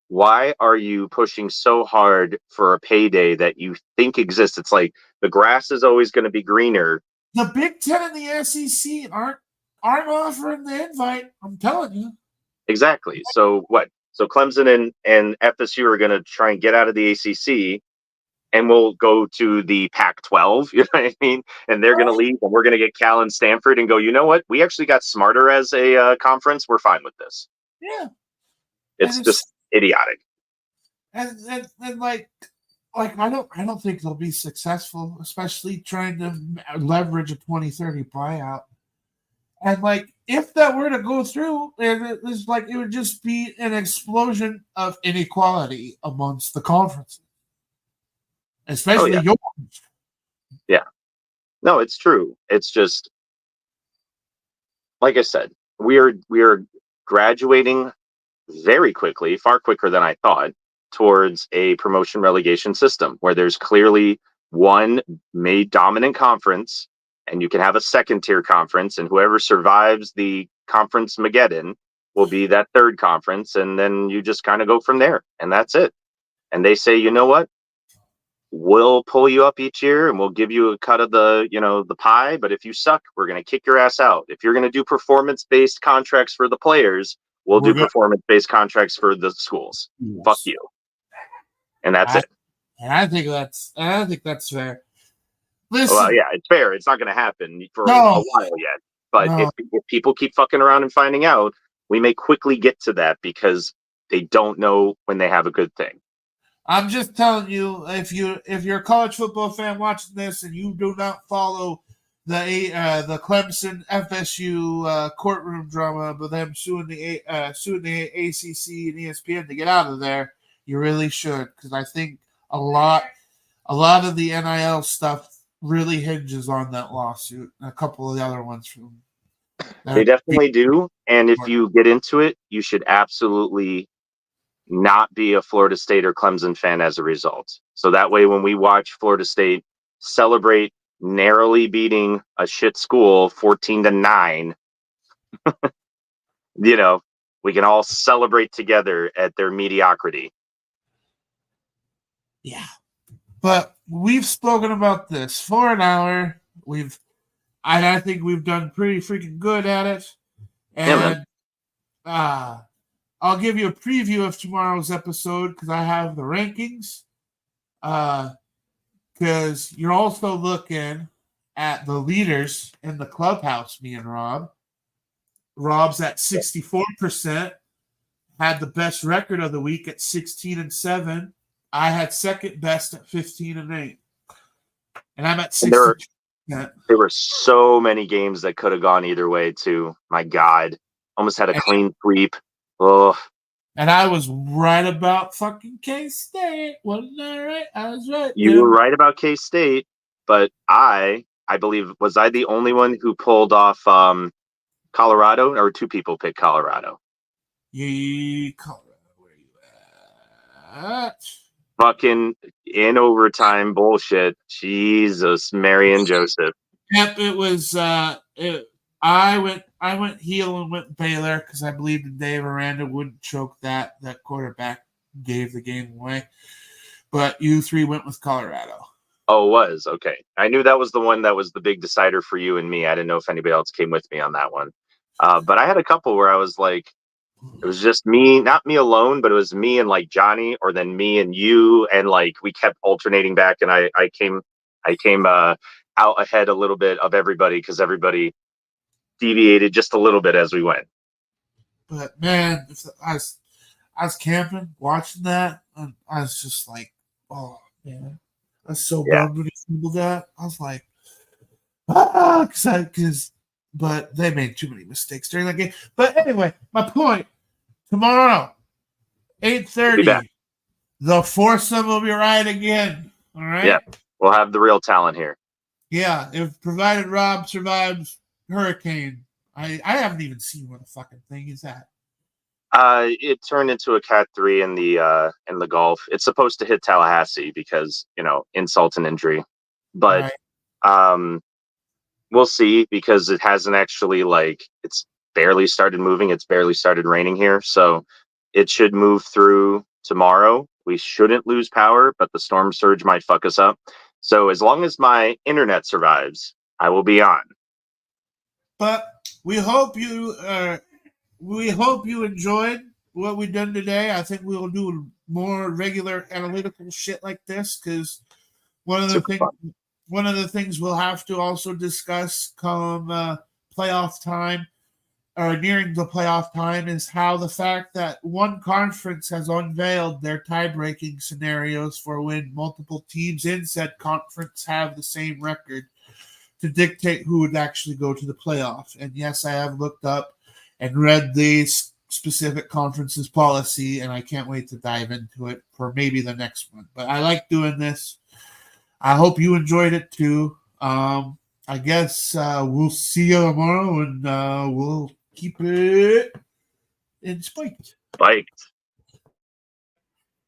why are you pushing so hard for a payday that you think exists? It's like the grass is always going to be greener. The Big Ten and the SEC aren't offering the invite. I'm telling you. Exactly. So what? So Clemson and FSU are going to try and get out of the ACC, and we'll go to the Pac-12. You know what I mean? And they're going to leave, and we're going to get Cal and Stanford and go, you know what? We actually got smarter as a conference. We're fine with this. Yeah. It's just idiotic. And like I don't think they'll be successful, especially trying to leverage a 2030 buyout. And like, if that were to go through, it would just be an explosion of inequality amongst the conferences, especially yours. Yeah, no, it's true. It's just like I said, we are graduating very quickly, far quicker than I thought, towards a promotion relegation system where there's clearly one dominant conference, and you can have a second tier conference, and whoever survives the conference Mageddon will be that third conference, and then you just kind of go from there, and that's it. And they say, you know what? We'll pull you up each year and we'll give you a cut of the pie, but if you suck, we're going to kick your ass out. If you're going to do performance-based contracts for the players, we'll do performance-based contracts for the schools. Yes. Fuck you. And that's it. And I think that's fair. Listen, well, yeah, it's fair. It's not going to happen for a while yet. But if people keep fucking around and finding out, we may quickly get to that because they don't know when they have a good thing. I'm just telling you, if you're a college football fan watching this and you do not follow the Clemson FSU courtroom drama, but them suing the ACC and ESPN to get out of there, you really should, because I think a lot of the NIL stuff really hinges on that lawsuit. And a couple of the other ones from they definitely do. And if you get into it, you should absolutely not be a Florida State or Clemson fan as a result. So that way, when we watch Florida State celebrate narrowly beating a shit school 14-9, we can all celebrate together at their mediocrity. Yeah. But we've spoken about this for an hour. I think we've done pretty freaking good at it. And I'll give you a preview of tomorrow's episode because I have the rankings. Because you're also looking at the leaders in the clubhouse, me and Rob. Rob's at 64%, had the best record of the week at 16-7. I had second best at 15-8. And I'm at 60%. There were so many games that could have gone either way, too. My God. Almost had a clean sweep. Oh. And I was right about fucking K-State. Wasn't I right? I was right. You were right about K-State, but I believe, was I the only one who pulled off Colorado, or two people picked Colorado? Colorado, where are you at? Fucking in overtime bullshit. Jesus, Mary and Joseph. Yep, it was. I went heel and went Baylor because I believed in Dave Aranda wouldn't choke that quarterback gave the game away. But you three went with Colorado. Oh, it was? Okay. I knew that was the one that was the big decider for you and me. I didn't know if anybody else came with me on that one. But I had a couple where I was like, it was just me, not me alone, but it was me and like Johnny, or then me and you, and like we kept alternating back, and I came out ahead a little bit of everybody because everybody deviated just a little bit as we went. But man, I was camping, watching that, and I was just like, oh man, that's so bummed when he fumbled that. I was like, but they made too many mistakes during that game. But anyway, my point: tomorrow, 8:30, the foursome will be right again. All right. Yeah, we'll have the real talent here. Yeah, if provided Rob survives Hurricane. I haven't even seen what the fucking thing is at. It turned into a Cat 3 in the Gulf. It's supposed to hit Tallahassee because, insult and injury. But Right. we'll see, because it hasn't actually, it's barely started moving. It's barely started raining here. So it should move through tomorrow. We shouldn't lose power, but the storm surge might fuck us up. So as long as my internet survives, I will be on. But we hope you enjoyed what we've done today. I think we will do more regular analytical shit like this, because one of the Super things fun. one of the things we'll have to also discuss come playoff time, or nearing the playoff time, is how the fact that one conference has unveiled their tie-breaking scenarios for when multiple teams in said conference have the same record, to dictate who would actually go to the playoff. And yes, I have looked up and read the specific conference's policy, and I can't wait to dive into it for maybe the next one. But I like doing this. I hope you enjoyed it too. I guess we'll see you tomorrow, and we'll keep it in spiked. Spiked.